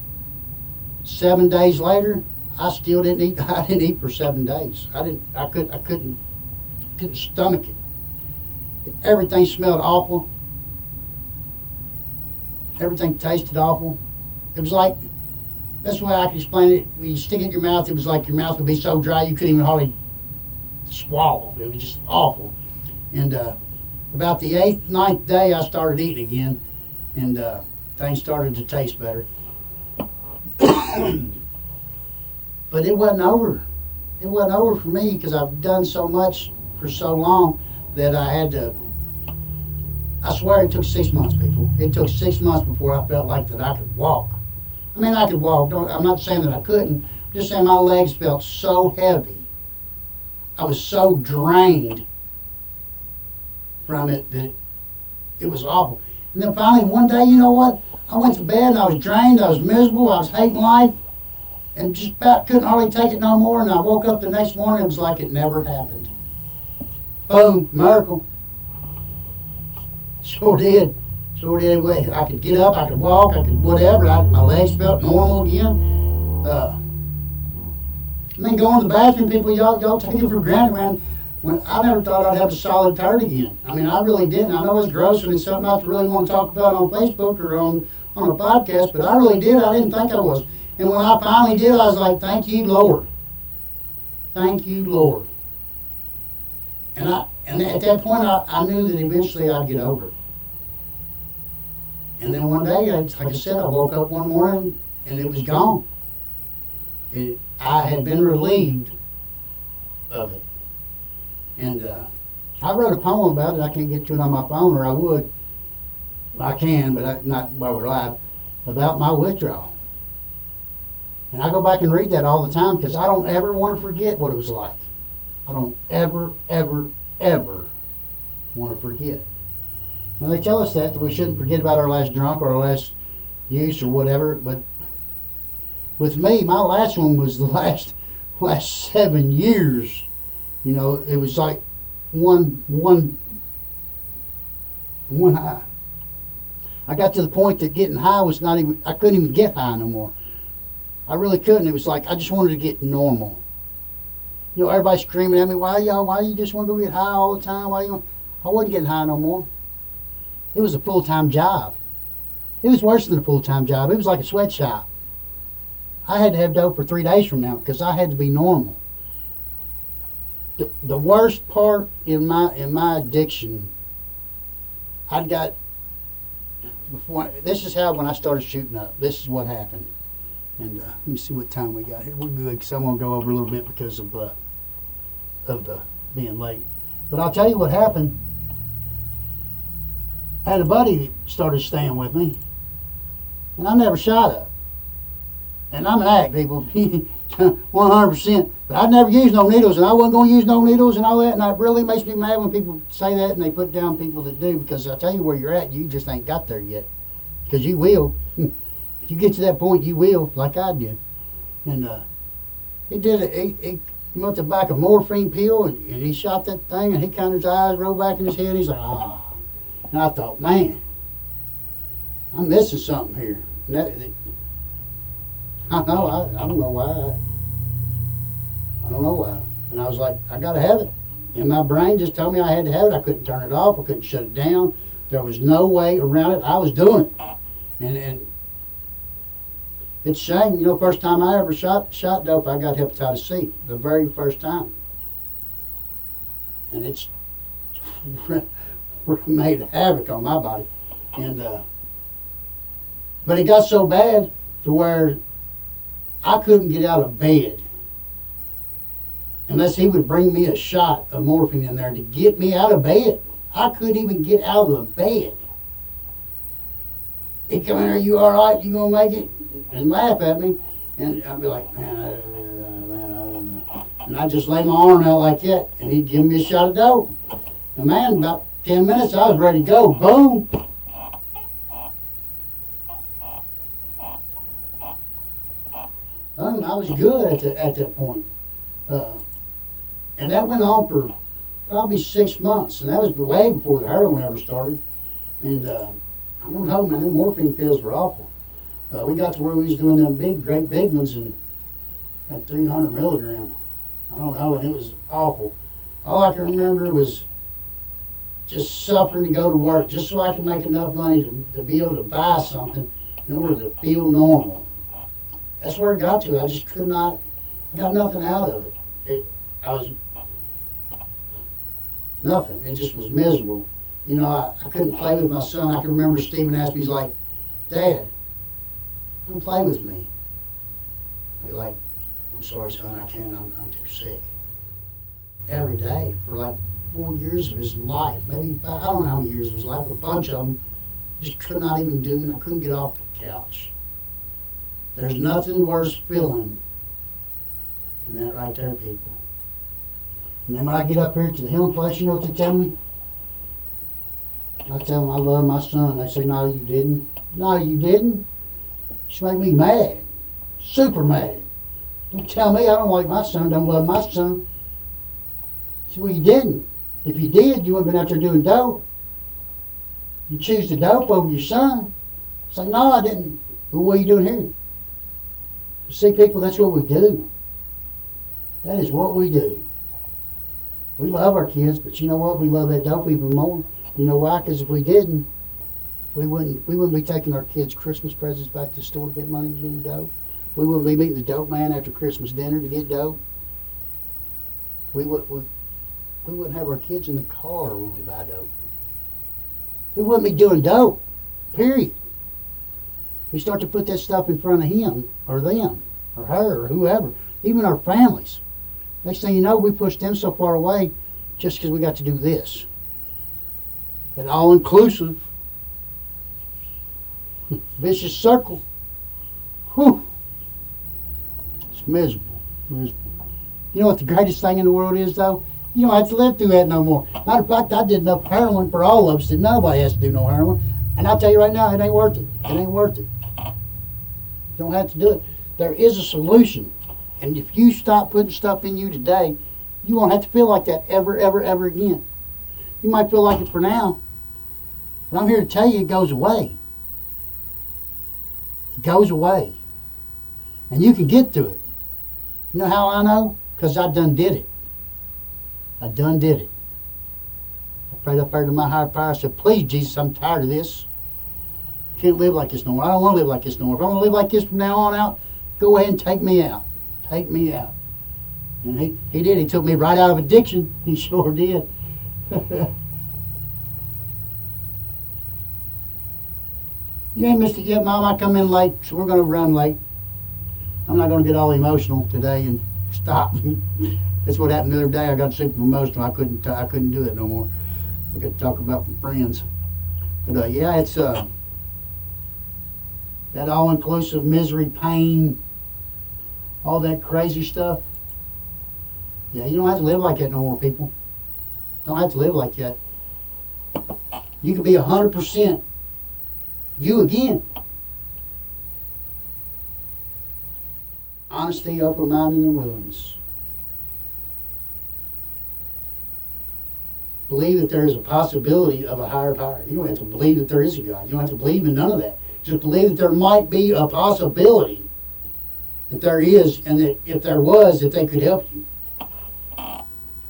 7 days later, I still didn't eat. I didn't eat for 7 days. I couldn't stomach it. Everything smelled awful. Everything tasted awful. It was like, that's the way I can explain it. When you stick it in your mouth, it was like your mouth would be so dry you couldn't even hardly swallow. It was just awful. And about the 8th, 9th day, I started eating again, and things started to taste better. But it wasn't over. It wasn't over for me, because I've done so much for so long that I had to. I swear it took 6 months, people. It took 6 months before I felt like that I could walk. I mean, I could walk. I'm not saying that I couldn't. I'm just saying my legs felt so heavy. I was so drained from it that it was awful. And then finally, one day, you know what? I went to bed and I was drained. I was miserable. I was hating life. And just about couldn't hardly take it no more. And I woke up the next morning. It was like it never happened. Boom. Miracle. Sure did. I could get up, I could walk, I could whatever. My legs felt normal again. I mean, going to the bathroom, people, y'all take it for granted, man. When I never thought I'd have a solid turd again. I mean, I really didn't. I know it's gross and it's something I really want to talk about on Facebook or on a podcast, but I really did. I didn't think I was. And when I finally did, I was like, thank you, Lord. Thank you, Lord. And at that point, I knew that eventually I'd get over it. And then one day, like I said, I woke up one morning and it was gone. I had been relieved of it. And I wrote a poem about it. I can't get to it on my phone, or I would. I can, but not while we're live, about my withdrawal. And I go back and read that all the time because I don't ever want to forget what it was like. I don't ever want to forget. Now, they tell us that we shouldn't forget about our last drunk or our last use or whatever, but with me, my last one was the last 7 years. You know, it was like one One high. I got to the point that getting high was not even, I couldn't even get high no more. I really couldn't. It was like I just wanted to get normal. You know, everybody screaming at me, why you just want to go get high all the time? I wasn't getting high no more. It was a full-time job. It was worse than a full-time job. It was like a sweatshop. I had to have dope for 3 days from now because I had to be normal. The worst part in my addiction, I got, this is how when I started shooting up, this is what happened. And let me see what time we got here. We're good because I'm going to go over a little bit because of the being late. But I'll tell you what happened. I had a buddy that started staying with me, and I never shot up. And I'm an addict, people, 100%. But I never used no needles, and I wasn't going to use no needles and all that. And it really makes me mad when people say that and they put down people that do, because I'll tell you where you're at, you just ain't got there yet. Because you will. If you get to that point, you will, like I did. And he did it. He went to back a morphine pill, and he shot that thing, and he kind of his eyes rolled back in his head. He's like, ah. And I thought, man, I'm missing something here. And I don't know why. I don't know why. And I was like, I got to have it. And my brain just told me I had to have it. I couldn't turn it off. I couldn't shut it down. There was no way around it. I was doing it. And it's a shame. You know, first time I ever shot dope, I got hepatitis C. The very first time. And it's made havoc on my body. And but it got so bad to where I couldn't get out of bed unless he would bring me a shot of morphine in there to get me out of bed. I couldn't even get out of the bed. He'd come in there, you all right? You gonna make it? And laugh at me. And I'd be like, man. And I'd just lay my arm out like that, and he'd give me a shot of dope. And man, about 10 minutes, I was ready to go. Boom. I was good at that point. And that went on for probably 6 months. And that was way before the heroin ever started. And I don't know, man, them morphine pills were awful. We got to where we was doing them great big ones and at 300 milligrams. I don't know, and it was awful. All I can remember was just suffering to go to work just so I could make enough money to be able to buy something in order to feel normal. That's where it got to. I just could not, got nothing out of it. I was nothing. It just was miserable. You know, I couldn't play with my son. I can remember Stephen asked me, he's like, Dad, come play with me. I'd be like, I'm sorry, son, I can't. I'm too sick. Every day for like 4 years of his life, maybe, I don't know how many years of his life, a bunch of them, just could not even do it. I couldn't get off the couch. There's nothing worse feeling than that right there, people. And then when I get up here to the healing place, you know what they tell me? I tell them I love my son. They say, no, you didn't. No, you didn't. You make me mad. Super mad. Don't tell me I don't like my son, don't love my son. I said, well, you didn't. If you did, you wouldn't have been out there doing dope. You choose the dope over your son. I said, no, I didn't. Well, what are you doing here? See, people, that's what we do. That is what we do. We love our kids, but you know what? We love that dope even more. You know why? Because if we didn't, we wouldn't be taking our kids' Christmas presents back to the store to get money to do dope. We wouldn't be meeting the dope man after Christmas dinner to get dope. We wouldn't have our kids in the car when we buy dope. We wouldn't be doing dope, period. We start to put that stuff in front of him or them or her or whoever, even our families. Next thing you know, we push them so far away just because we got to do this. An all-inclusive, vicious circle. Whew. It's miserable. You know what the greatest thing in the world is, though? You don't have to live through that no more. Matter of fact, I did enough heroin for all of us that nobody has to do no heroin. And I'll tell you right now, it ain't worth it. It ain't worth it. You don't have to do it. There is a solution. And if you stop putting stuff in you today, you won't have to feel like that ever, ever, ever again. You might feel like it for now, But I'm here to tell you it goes away. It goes away. And you can get through it. You know how I know? Because I done did it. I done did it. I prayed up there to my higher power. I said, please, Jesus, I'm tired of this. Can't live like this no more. I don't want to live like this no more. If I want to live like this from now on out, go ahead and take me out. Take me out. And he did. He took me right out of addiction. He sure did. You ain't missed it yet, Mom. I come in late, so we're going to run late. I'm not going to get all emotional today and stop. That's what happened the other day. I got super emotional. I couldn't do it no more. I got to talk about my friends. But yeah, it's that all-inclusive misery, pain, all that crazy stuff. Yeah, you don't have to live like that no more, people. Don't have to live like that. You can be 100% you again. Honesty, open mind in the wilderness. Believe that there is a possibility of a higher power. You don't have to believe that there is a God. You don't have to believe in none of that. Just believe that there might be a possibility that there is, and that if there was, that they could help you.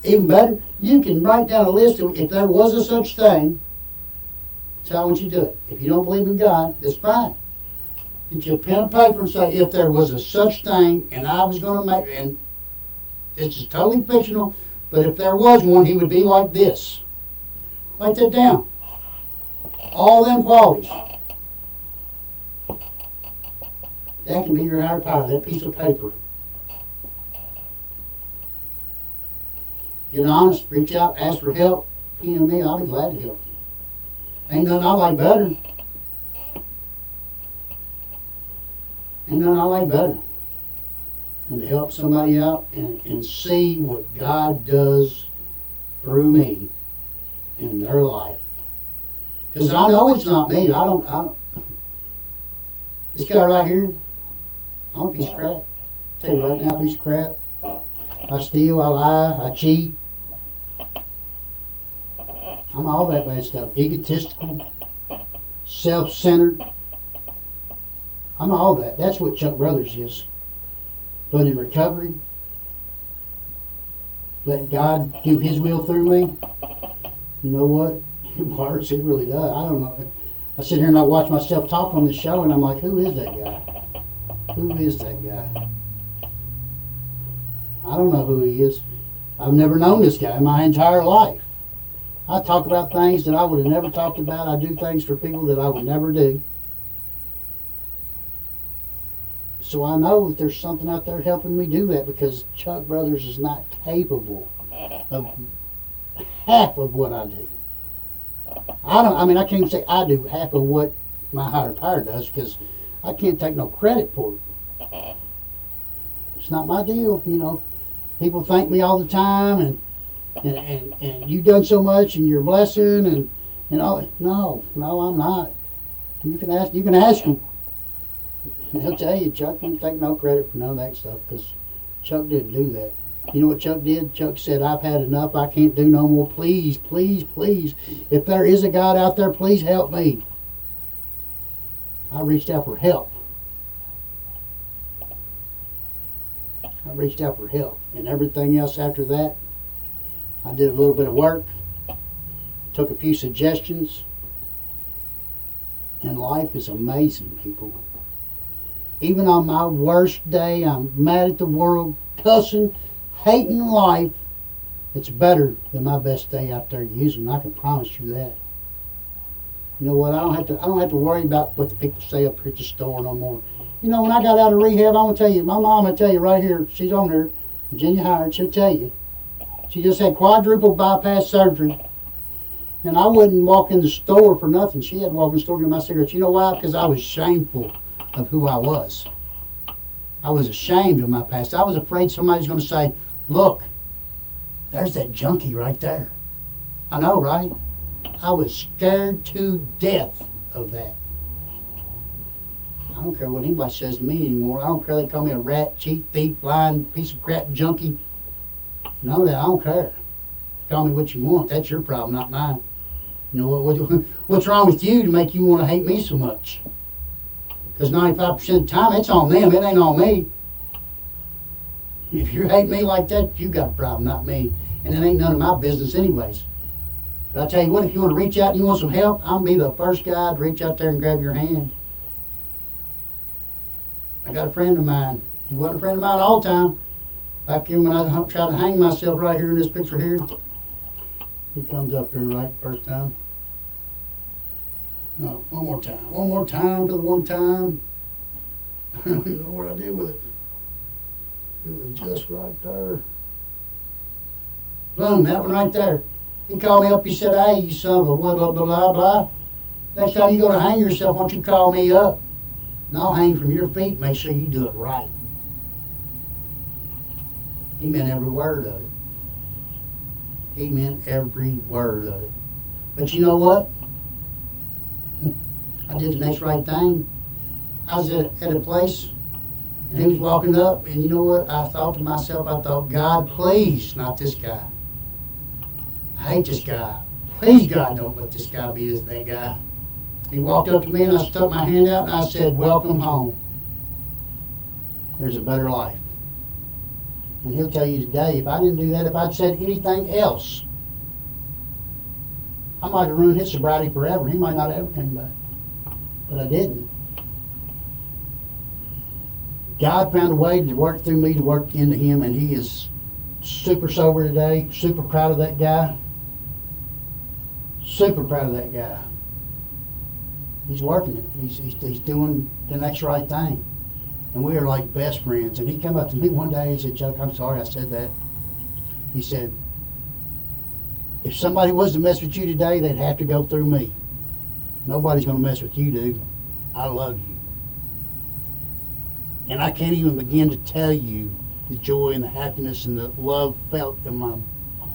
Even better, you can write down a list of if there was a such thing. That's how I want you to do it. If you don't believe in God, that's fine. Get you a pen and paper and say, if there was a such thing, and I was going to make, and this is totally fictional, but if there was one, he would be like this. Write that down. All them qualities. That can be your higher power, that piece of paper. Get honest, reach out, ask for help. You know me, I'll be glad to help you. Ain't nothing I like better. Ain't nothing I like better than to help somebody out and see what God does through me in their life. Because I know it's not me. I don't. This guy right here, I'm a piece of crap. I'll tell you right now, a piece of crap. I steal, I lie, I cheat. I'm all that bad stuff. Egotistical, self-centered. I'm all that. That's what Chuck Brothers is. But in recovery, let God do His will through me. You know what? It hurts. It really does. I don't know. I sit here and I watch myself talk on the show, and I'm like, who is that guy? Who is that guy? I don't know who he is. I've never known this guy in my entire life. I talk about things that I would have never talked about. I do things for people that I would never do. So I know that there's something out there helping me do that, because Chuck Brothers is not capable of half of what I do. I can't even say I do half of what my higher power does, because I can't take no credit for it. It's not my deal, you know. People thank me all the time, and you've done so much, and you're a blessing, and all. No, I'm not. You can ask him. He'll tell you, Chuck didn't take no credit for none of that stuff, because Chuck didn't do that. You know what Chuck did? Chuck said, I've had enough. I can't do no more. Please, please, please. If there is a God out there, please help me. I reached out for help. And everything else after that, I did a little bit of work, took a few suggestions, and life is amazing, people. Even on my worst day, I'm mad at the world, cussing, hating life. It's better than my best day out there using. I can promise you that. You know what? I don't have to worry about what the people say up here at the store no more. You know, when I got out of rehab, I'm gonna tell you, my mom will tell you right here. She's on there, Virginia Howard. She'll tell you. She just had quadruple bypass surgery, and I wouldn't walk in the store for nothing. She had to walk in the store to get my cigarettes. You know why? Because I was shameful of who I was. I was ashamed of my past. I was afraid somebody's going to say, look, there's that junkie right there. I know, right? I was scared to death of that. I don't care what anybody says to me anymore. I don't care if they call me a rat, cheat, thief, lying, piece of crap, junkie. None of that. I don't care. Call me what you want. That's your problem, not mine. You know, what's wrong with you to make you want to hate me so much? Because 95% of the time, it's on them. It ain't on me. If you hate me like that, you got a problem, not me. And it ain't none of my business anyways. But I tell you what, if you want to reach out and you want some help, I'll be the first guy to reach out there and grab your hand. I got a friend of mine. He wasn't a friend of mine all the time. Back in when I tried to hang myself right here in this picture here. He comes up here right first time. No, one more time. One more time to the one time. I don't even know what I did with it. It was just right there. Boom, that one right there. He called me up, he said, hey, you son of a blah, blah, blah, blah, blah. Next time you go to hang yourself, why don't you call me up? And I'll hang from your feet, make sure you do it right. He meant every word of it. He meant every word of it. But you know what? I did the next right thing. I was at a place, and he was walking up, and you know what? I thought to myself, God, please, not this guy. I hate this guy. Please, God, don't let this guy be that guy. He walked up to me, and I stuck my hand out, and I said, welcome home. There's a better life. And he'll tell you today, if I didn't do that, if I'd said anything else, I might have ruined his sobriety forever. He might not have ever came back. But I didn't. God found a way to work through me, to work into him, and he is super sober today. Super proud of that guy. Super proud of that guy. He's working it. He's doing the next right thing. And we are like best friends. And he came up to me one day and said, Chuck, I'm sorry I said that. He said, if somebody was to mess with you today, they'd have to go through me. Nobody's going to mess with you, dude. I love you. And I can't even begin to tell you the joy and the happiness and the love felt in my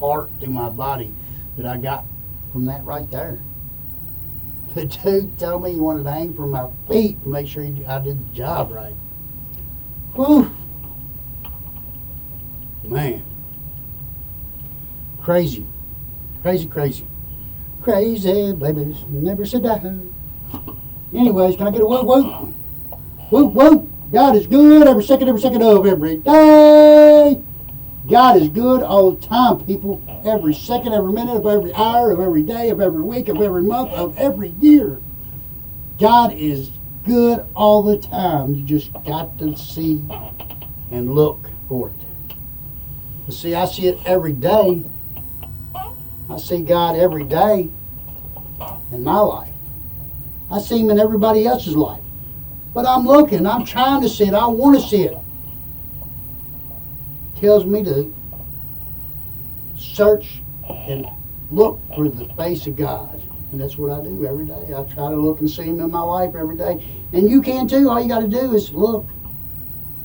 heart, in my body, that I got from that right there. The dude told me he wanted to hang from my feet to make sure I did the job right. Whew. Man. Crazy. Crazy, crazy. Crazy babies never said that. Anyways, can I get a whoop whoop? Whoop whoop. God is good every second of every day. God is good all the time, people. Every second, every minute of every hour of every day of every week of every month of every year. God is good all the time. You just got to see and look for it. But see, I see it every day. I see God every day in my life. I see him in everybody else's life. But I'm looking, I'm trying to see it, I want to see it. Tells me to search and look for the face of God. And that's what I do every day. I try to look and see him in my life every day. And you can too. All you got to do is look.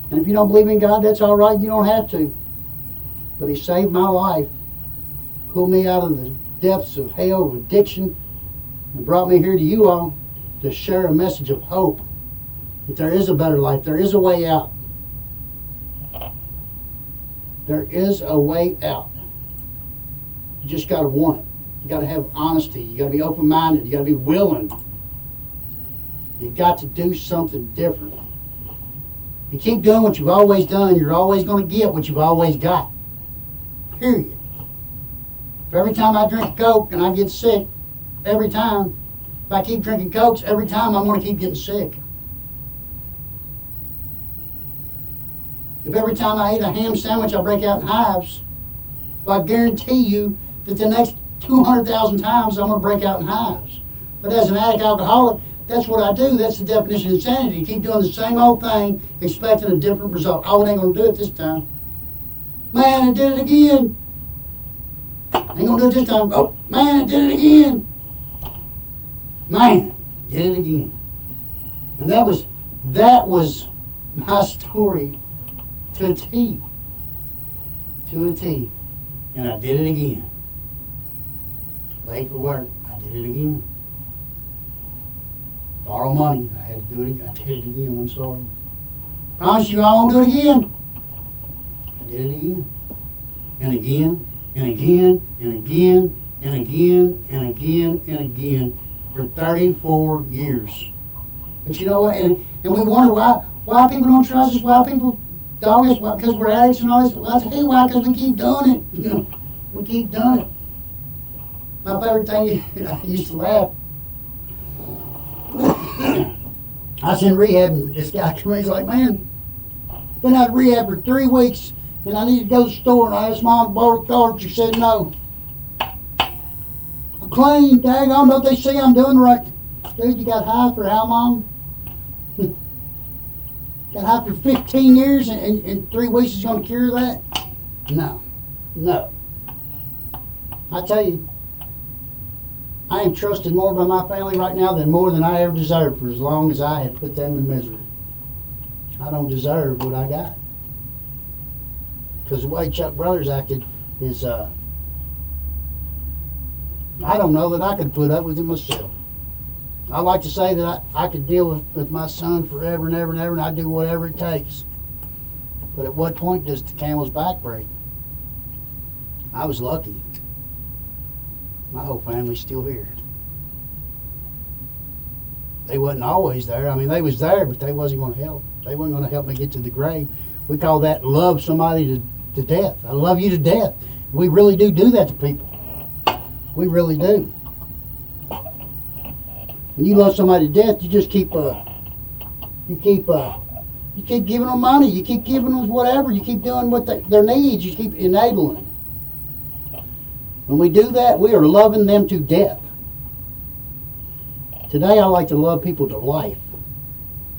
And if you don't believe in God, that's all right. You don't have to. But he saved my life, pulled me out of the depths of hell, of addiction, and brought me here to you all to share a message of hope. That there is a better life. There is a way out. There is a way out. You just got to want it. You got to have honesty. You got to be open-minded. You got to be willing. You got to do something different. If you keep doing what you've always done, you're always going to get what you've always got. Period. If every time I drink Coke and I get sick, every time, if I keep drinking Cokes, every time I'm going to keep getting sick. If every time I eat a ham sandwich I break out in hives, well, I guarantee you that the next 200,000 times I'm going to break out in hives. But as an addict alcoholic, that's what I do. That's the definition of insanity. You keep doing the same old thing, expecting a different result. Oh, it ain't going to do it this time. Man, it did it again. Ain't going to do it this time. Oh, man, it did it again. Man, did it again. And that was my story to a T. To a T. And I did it again. Late for work, I did it again. Borrow money, I had to do it again. I did it again, I'm sorry. Promise you I won't do it again. I did it again. And again, and again, and again, and again and again and again for 34 years. But you know what? And we wonder why people don't trust us, why people dog us, because we're addicts and all this. Well, I'll tell you why, because we keep doing it. You know, we keep doing it. My favorite thing, I used to laugh. I was in rehab, and this guy came in, he's like, man, been out of rehab for 3 weeks, and I need to go to the store, and I asked Mom to borrow the card. She said no. I'm clean, daggone, don't they see I'm doing right? Dude, you got high for how long? Got high for 15 years, and 3 weeks is going to cure that? No. I tell you, I am trusted more by my family right now than more than I ever deserved for as long as I have put them in misery. I don't deserve what I got. Because the way Chuck Brothers acted is, I don't know that I could put up with it myself. I like to say that I could deal with my son forever and ever and ever, and I'd do whatever it takes. But at what point does the camel's back break? I was lucky. My whole family's still here. They wasn't always there. I mean, they was there, but they wasn't going to help. They wasn't going to help me get to the grave. We call that love somebody to death. I love you to death. We really do that to people. We really do. When you love somebody to death, you just keep giving them money. You keep giving them whatever. You keep doing what their needs. You keep enabling. When we do that, we are loving them to death. Today, I like to love people to life. I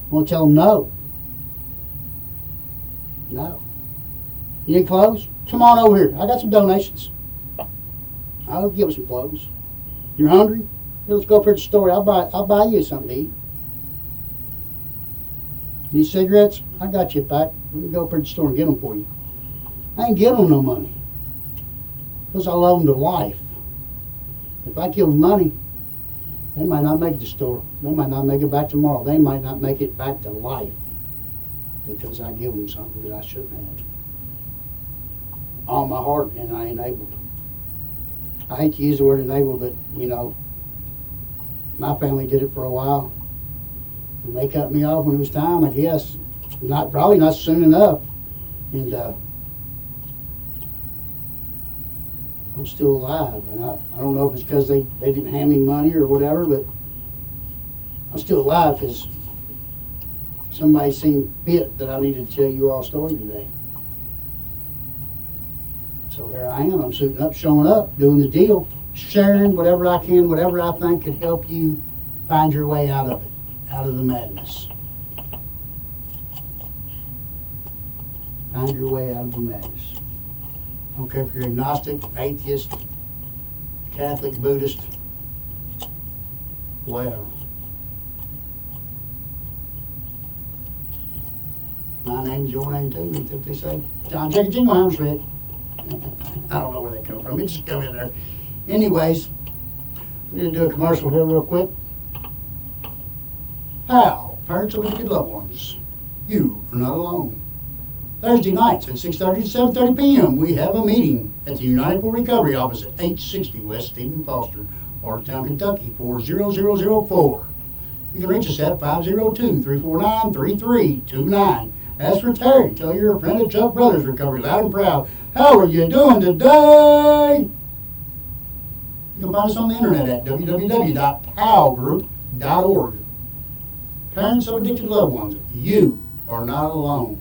want to tell them no. No. You need clothes? Come on over here. I got some donations. I'll give you some clothes. You're hungry? Let's go up here to the store. I'll buy you something to eat. These cigarettes? I got you a pack. We can go up here to the store and get them for you. I ain't giving them no money. Because I love them to life. If I give them money, they might not make the store. They might not make it back tomorrow. They might not make it back to life. Because I give them something that I shouldn't have. All my heart, and I enabled. I hate to use the word enable, but, you know, my family did it for a while. And they cut me off when it was time, I guess. Probably not soon enough. And I'm still alive. And I don't know if it's because they didn't hand me money or whatever, but I'm still alive because somebody seen fit that I needed to tell you all a story today. So here I am. I'm suiting up, showing up, doing the deal, sharing whatever I can, whatever I think could help you find your way out of it, out of the madness. Find your way out of the madness. I don't care if you're agnostic, atheist, Catholic, Buddhist, whatever. My name's your name too, that's what they say. John Jacob Jingle Hammersmith. I don't know where they come from. It just come in there. Anyways, we're going to do a commercial here real quick. How? Parents of wicked loved ones. You are not alone. Thursday nights at 6:30 to 7:30 p.m. we have a meeting at the United for Recovery office at 860 West Stephen Foster, Watertown, Kentucky, 40004. You can reach us at 502-349-3329. As for Terry, tell your friend at Chuck Brothers Recovery loud and proud. How are you doing today? You can find us on the internet at www.powgroup.org. Parents of addicted loved ones, you are not alone.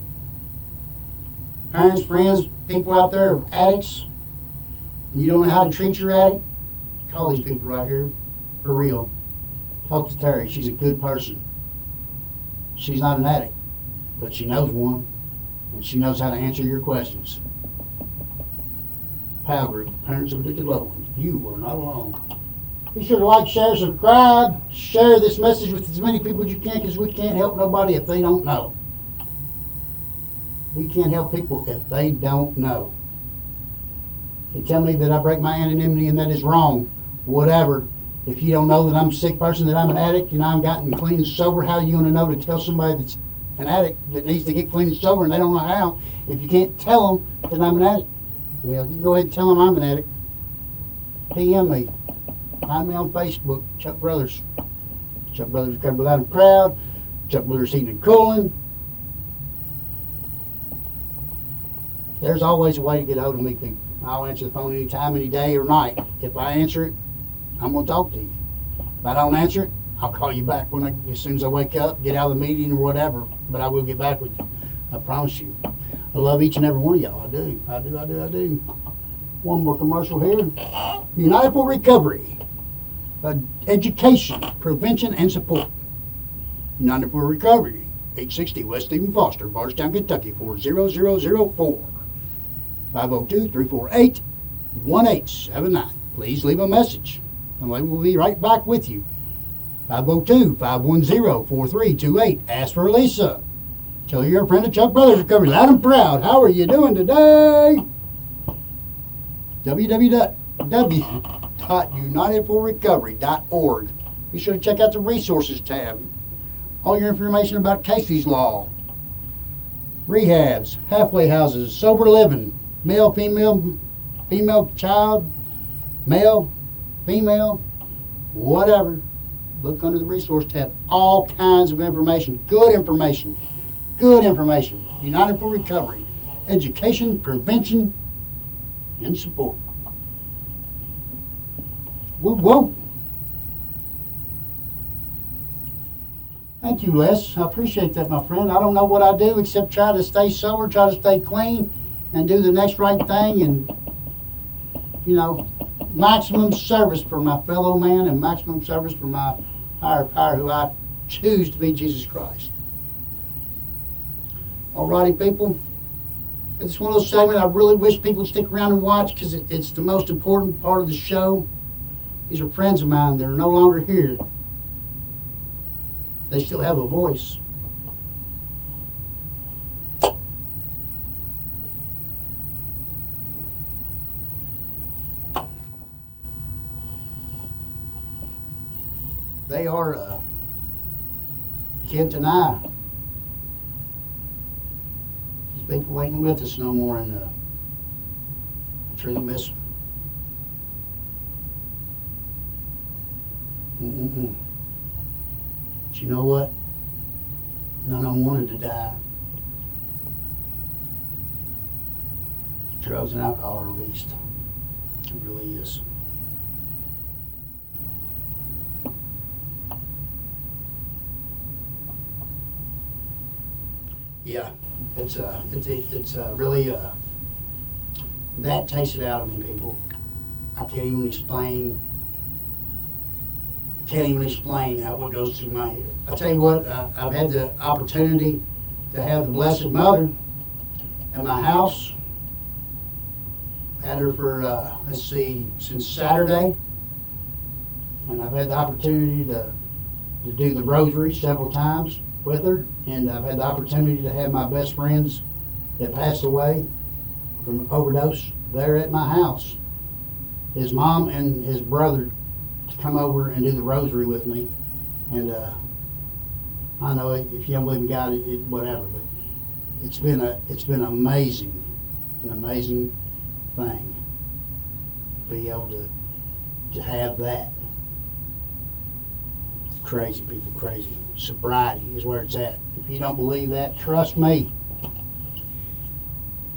Parents, friends, people out there, addicts, and you don't know how to treat your addict, call these people right here, for real. Talk to Terry. She's a good person. She's not an addict, but she knows one, and she knows how to answer your questions. PAL Group, Parents of Addicted Loved Ones, you are not alone. Be sure to like, share, subscribe, share this message with as many people as you can, because we can't help nobody if they don't know. We can't help people if they don't know. They tell me that I break my anonymity and that is wrong. Whatever. If you don't know that I'm a sick person, that I'm an addict, and I've gotten clean and sober, how are you going to know to tell somebody that's an addict that needs to get clean and sober and they don't know how? If you can't tell them that I'm an addict, well, you can go ahead and tell them I'm an addict. PM me. Find me on Facebook, Chuck Brothers. Chuck Brothers Recovery Loud and Proud. Chuck Brothers Heating and Cooling. There's always a way to get a hold of me, people. I'll answer the phone any time, any day or night. If I answer it, I'm going to talk to you. If I don't answer it, I'll call you back as soon as I wake up, get out of the meeting or whatever. But I will get back with you. I promise you. I love each and every one of y'all. I do. I do. One more commercial here. United for Recovery. Education, prevention, and support. United for Recovery. 860 West Stephen Foster, Bardstown, Kentucky, 40004. 502-348-1879. Please leave a message, and we will be right back with you. 502-510-4328. Ask for Lisa. Tell her you're a friend of Chuck Brothers Recovery Loud and Proud. How are you doing today? www.unitedforrecovery.org. Be sure to check out the resources tab. All your information about Casey's Law, rehabs, halfway houses, sober living, male, female, child, male, female, whatever. Look under the resource tab. All kinds of information. Good information. United for Recovery. Education, prevention, and support. Whoa. Thank you, Les. I appreciate that, my friend. I don't know what I do except try to stay sober, try to stay clean, and do the next right thing, and, maximum service for my fellow man and maximum service for my higher power, who I choose to be Jesus Christ. Alrighty, people. It's one of those segments I really wish people would stick around and watch, because it's the most important part of the show. These are friends of mine that are no longer here. They still have a voice. They are Kent and I. These people ain't with us no more, and I truly miss them. But you know what? None of them wanted to die. Drugs and alcohol are a beast. It really is. Yeah, it's really that takes it out of me, people. I can't even explain how what goes through my head. I tell you what, I've had the opportunity to have the Blessed Mother at my house. Had her for since Saturday, and I've had the opportunity to do the rosary several times with her, and I've had the opportunity to have my best friends that passed away from overdose there at my house. His mom and his brother to come over and do the rosary with me, and I know if you don't believe in God, whatever, but it's been amazing, an amazing thing to be able to have that. It's crazy, people, crazy. Sobriety is where it's at. If you don't believe that, trust me.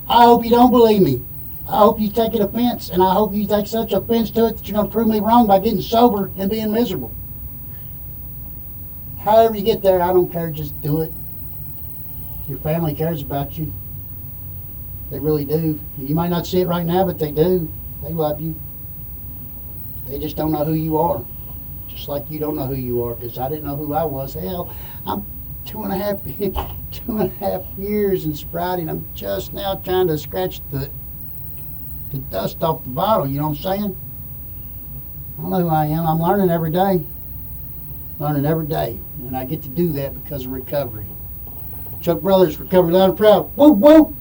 I hope you don't believe me. I hope you take it offense, and I hope you take such offense to it that you're going to prove me wrong by getting sober and being miserable. However you get there, I don't care. Just do it. Your family cares about you. They really do. You might not see it right now, but they do. They love you. They just don't know who you are. Just like you don't know who you are, because I didn't know who I was. Hell, I'm 2.5 years in sobriety, and I'm just now trying to scratch the dust off the bottle, you know what I'm saying? I don't know who I am. I'm learning every day. And I get to do that because of recovery. Chuck Brothers, Recovery Loud and Proud. Whoa, whoa!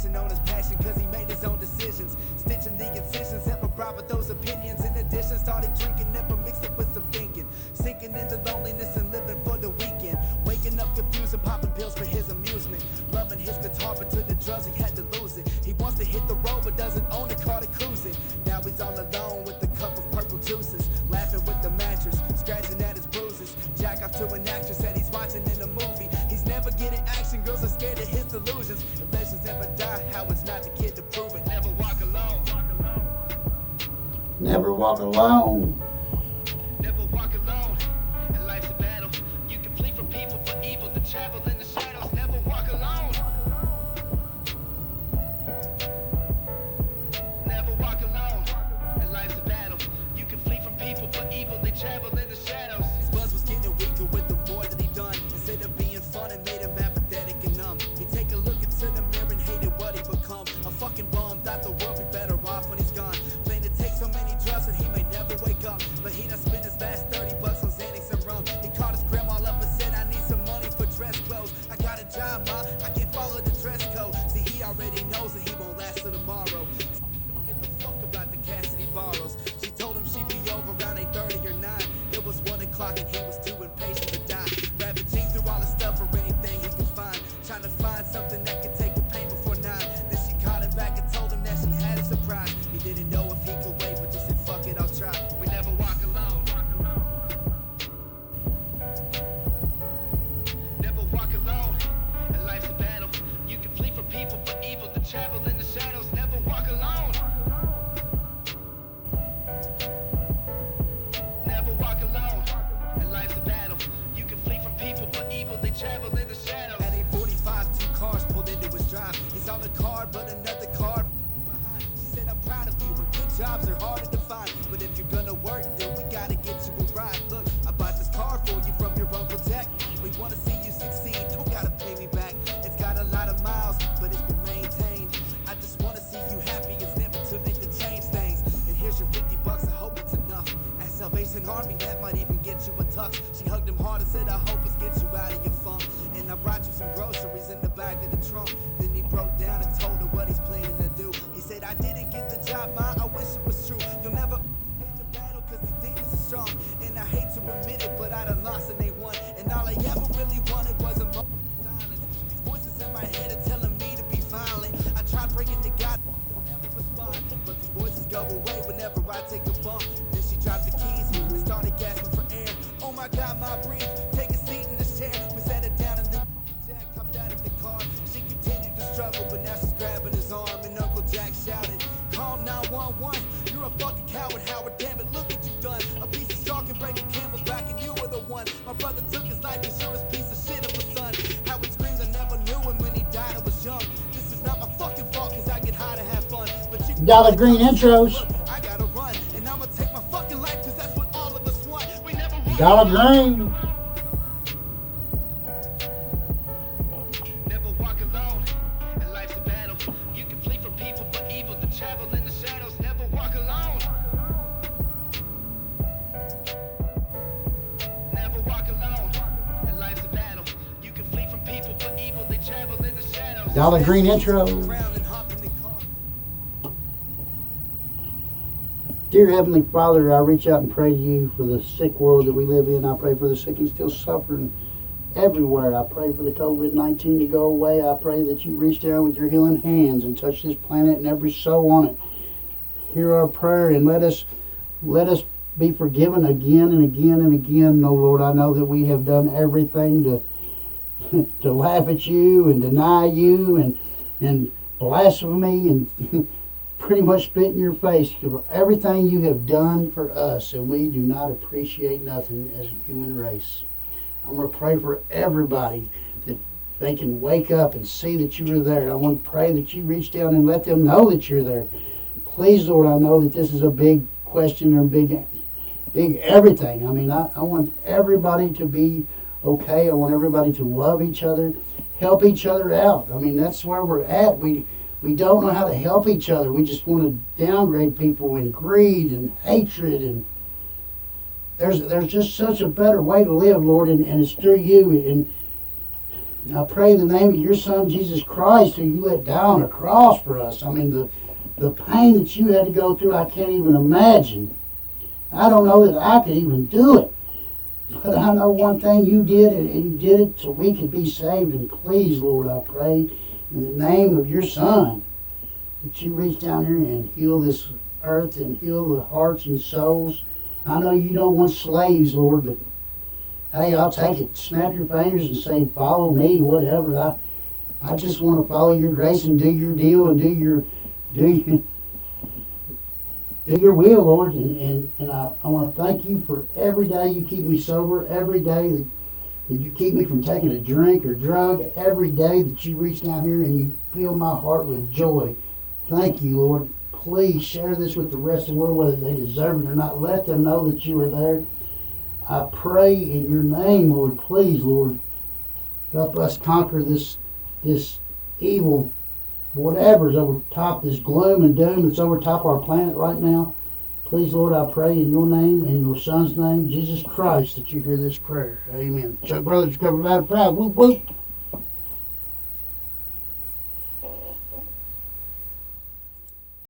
action on his passion, cause he made his own decisions. Stitching the incisions, never brought with those opinions. In addition, started drinking, never mixed it with some thinking. Sinking into loneliness and living for the weekend. Waking up confused and popping pills for his amusement. Loving his guitar, but took the drugs, he had to lose it. He wants to hit the road, but doesn't own a car to cruise it. Now he's all alone with a cup of purple juices. Laughing with the mattress, scratching at his bruises. Jack off to an actress that he's watching in a movie. He's never getting action, girls are scared of his delusions. If legends never die, how it's not the kid to prove it. Never walk alone. Never walk alone. Never walk alone. And life's a battle. You can flee from people, but evil to travel in the shadows. Never walk alone. Never walk alone. And life's a battle. You can flee from people, but evil they travel in the shadows. His buzz was getting weaker with the more that he done. Instead of being fun, it made him apathetic and numb. He take a look into the mirror and hated what he become. A fucking bum, thought the world be better off when he's gone. Plan to take so many drugs that he may never wake up. But he done spent his last $30 on Xanax and rum. He called his grandma up and said, I need some money for dress clothes. I got a job, ma, I can't follow the dress code. See, he already knows that he won't last till tomorrow. He don't give a fuck about the cash that he borrows. She told him she'd be over around 8:30 or 9. It was 1 o'clock and he was too impatient to die. Ravaging through all the stuff for anything he could find. Trying to find something that could take the pain before 9. Then she called him back and told him that she had a surprise. He didn't know if he could wait, but just said, fuck it, I'll try. We never walk alone. Never walk alone. And life's a battle. You can flee from people, but evil to travel in the shadows. Never walk alone. Never walk alone. And life's a battle. You can flee from people, but evil they travel in the shadows. At 8:45, 2 cars pulled into his drive. He's on the car, but another car behind. She said, I'm proud of you, and good jobs are harder to find. But if you're gonna work, then we gotta get you a ride. Look, I bought this car for you from your Uncle Jack. We wanna see you succeed, don't gotta pay me back. It's got a lot of miles, but it's been maintained. I just wanna see you happy, it's never too late to change things. And here's your $50, I hope it's enough. At Salvation Army, that might even get you a tux. She hugged him hard and said, I hope it's get you out of your funk. And I brought you some groceries in the back of the trunk. Then he broke down and told her what he's planning to do. He said, I didn't get the job, ma, I wish it was true. You'll never win the battle cause the demons are strong. And I hate to admit it, but I done lost and they won. And all I ever really wanted was a moment of silence. These voices in my head are telling me to be violent. I try praying to God, don't ever respond. But the voices go away whenever I take a bump. Then she dropped the keys and started gasping for air. Oh my God, my breath, take a seat in this chair. We sat her down and then Jack hopped out of the car. She continued to struggle, but now she's grabbing his arm. And Uncle Jack shouted, call 911. You're a fucking coward, Howard, damn it, look what you've done. A piece of straw can break a camel's back and you were the one. My brother took his life and sure as piece of shit of a son. Howard screamed, I never knew him when he died, I was young. This is not my fucking fault cause I get high to have fun. But you Dollar Green intros. I gotta run, and I'ma take my fucking life cause that's what all of us want. We never run. Dollar Green. Never walk alone, and life's a battle. You can flee from people, but evil to travel in the shadows. Never walk alone. Never walk alone, and life's a battle. You can flee from people, but evil they travel in the shadows. Dollar Green intro. Dear Heavenly Father, I reach out and pray to you for the sick world that we live in. I pray for the sick and still suffering everywhere. I pray for the COVID-19 to go away. I pray that you reach down with your healing hands and touch this planet and every soul on it. Hear our prayer and let us be forgiven again and again and again. Oh Lord, I know that we have done everything to to laugh at you and deny you and blasphemy and pretty much spit in your face for everything you have done for us, and we do not appreciate nothing as a human race. I want to pray for everybody that they can wake up and see that you are there. I want to pray that you reach down and let them know that you're there. Please, Lord, I know that this is a big question or big everything. I mean, I want everybody to be okay. I want everybody to love each other, help each other out. I mean, that's where we're at. We don't know how to help each other. We just want to downgrade people in greed and hatred. And there's just such a better way to live, Lord, and it's through you. And I pray in the name of your Son, Jesus Christ, who you let die on a cross for us. I mean, the pain that you had to go through, I can't even imagine. I don't know that I could even do it. But I know one thing you did, and you did it so we could be saved. And please, Lord, I pray in the name of your Son that you reach down here and heal this earth and heal the hearts and souls. I know you don't want slaves, Lord, but hey, I'll take it. Snap your fingers and say, follow me, whatever. I just want to follow your grace and do your deal and do your will, Lord. And I want to thank you for every day you keep me sober, every day that you keep me from taking a drink or drug, every day that you reach down here and you fill my heart with joy. Thank you, Lord. Please share this with the rest of the world, whether they deserve it or not. Let them know that you are there. I pray in your name, Lord. Please, Lord, help us conquer this evil, whatever's over top, this gloom and doom that's over top our planet right now. Please, Lord, I pray in your name, in your Son's name, Jesus Christ, that you hear this prayer. Amen. Chuck Brothers, covered by the proud. Whoop, whoop.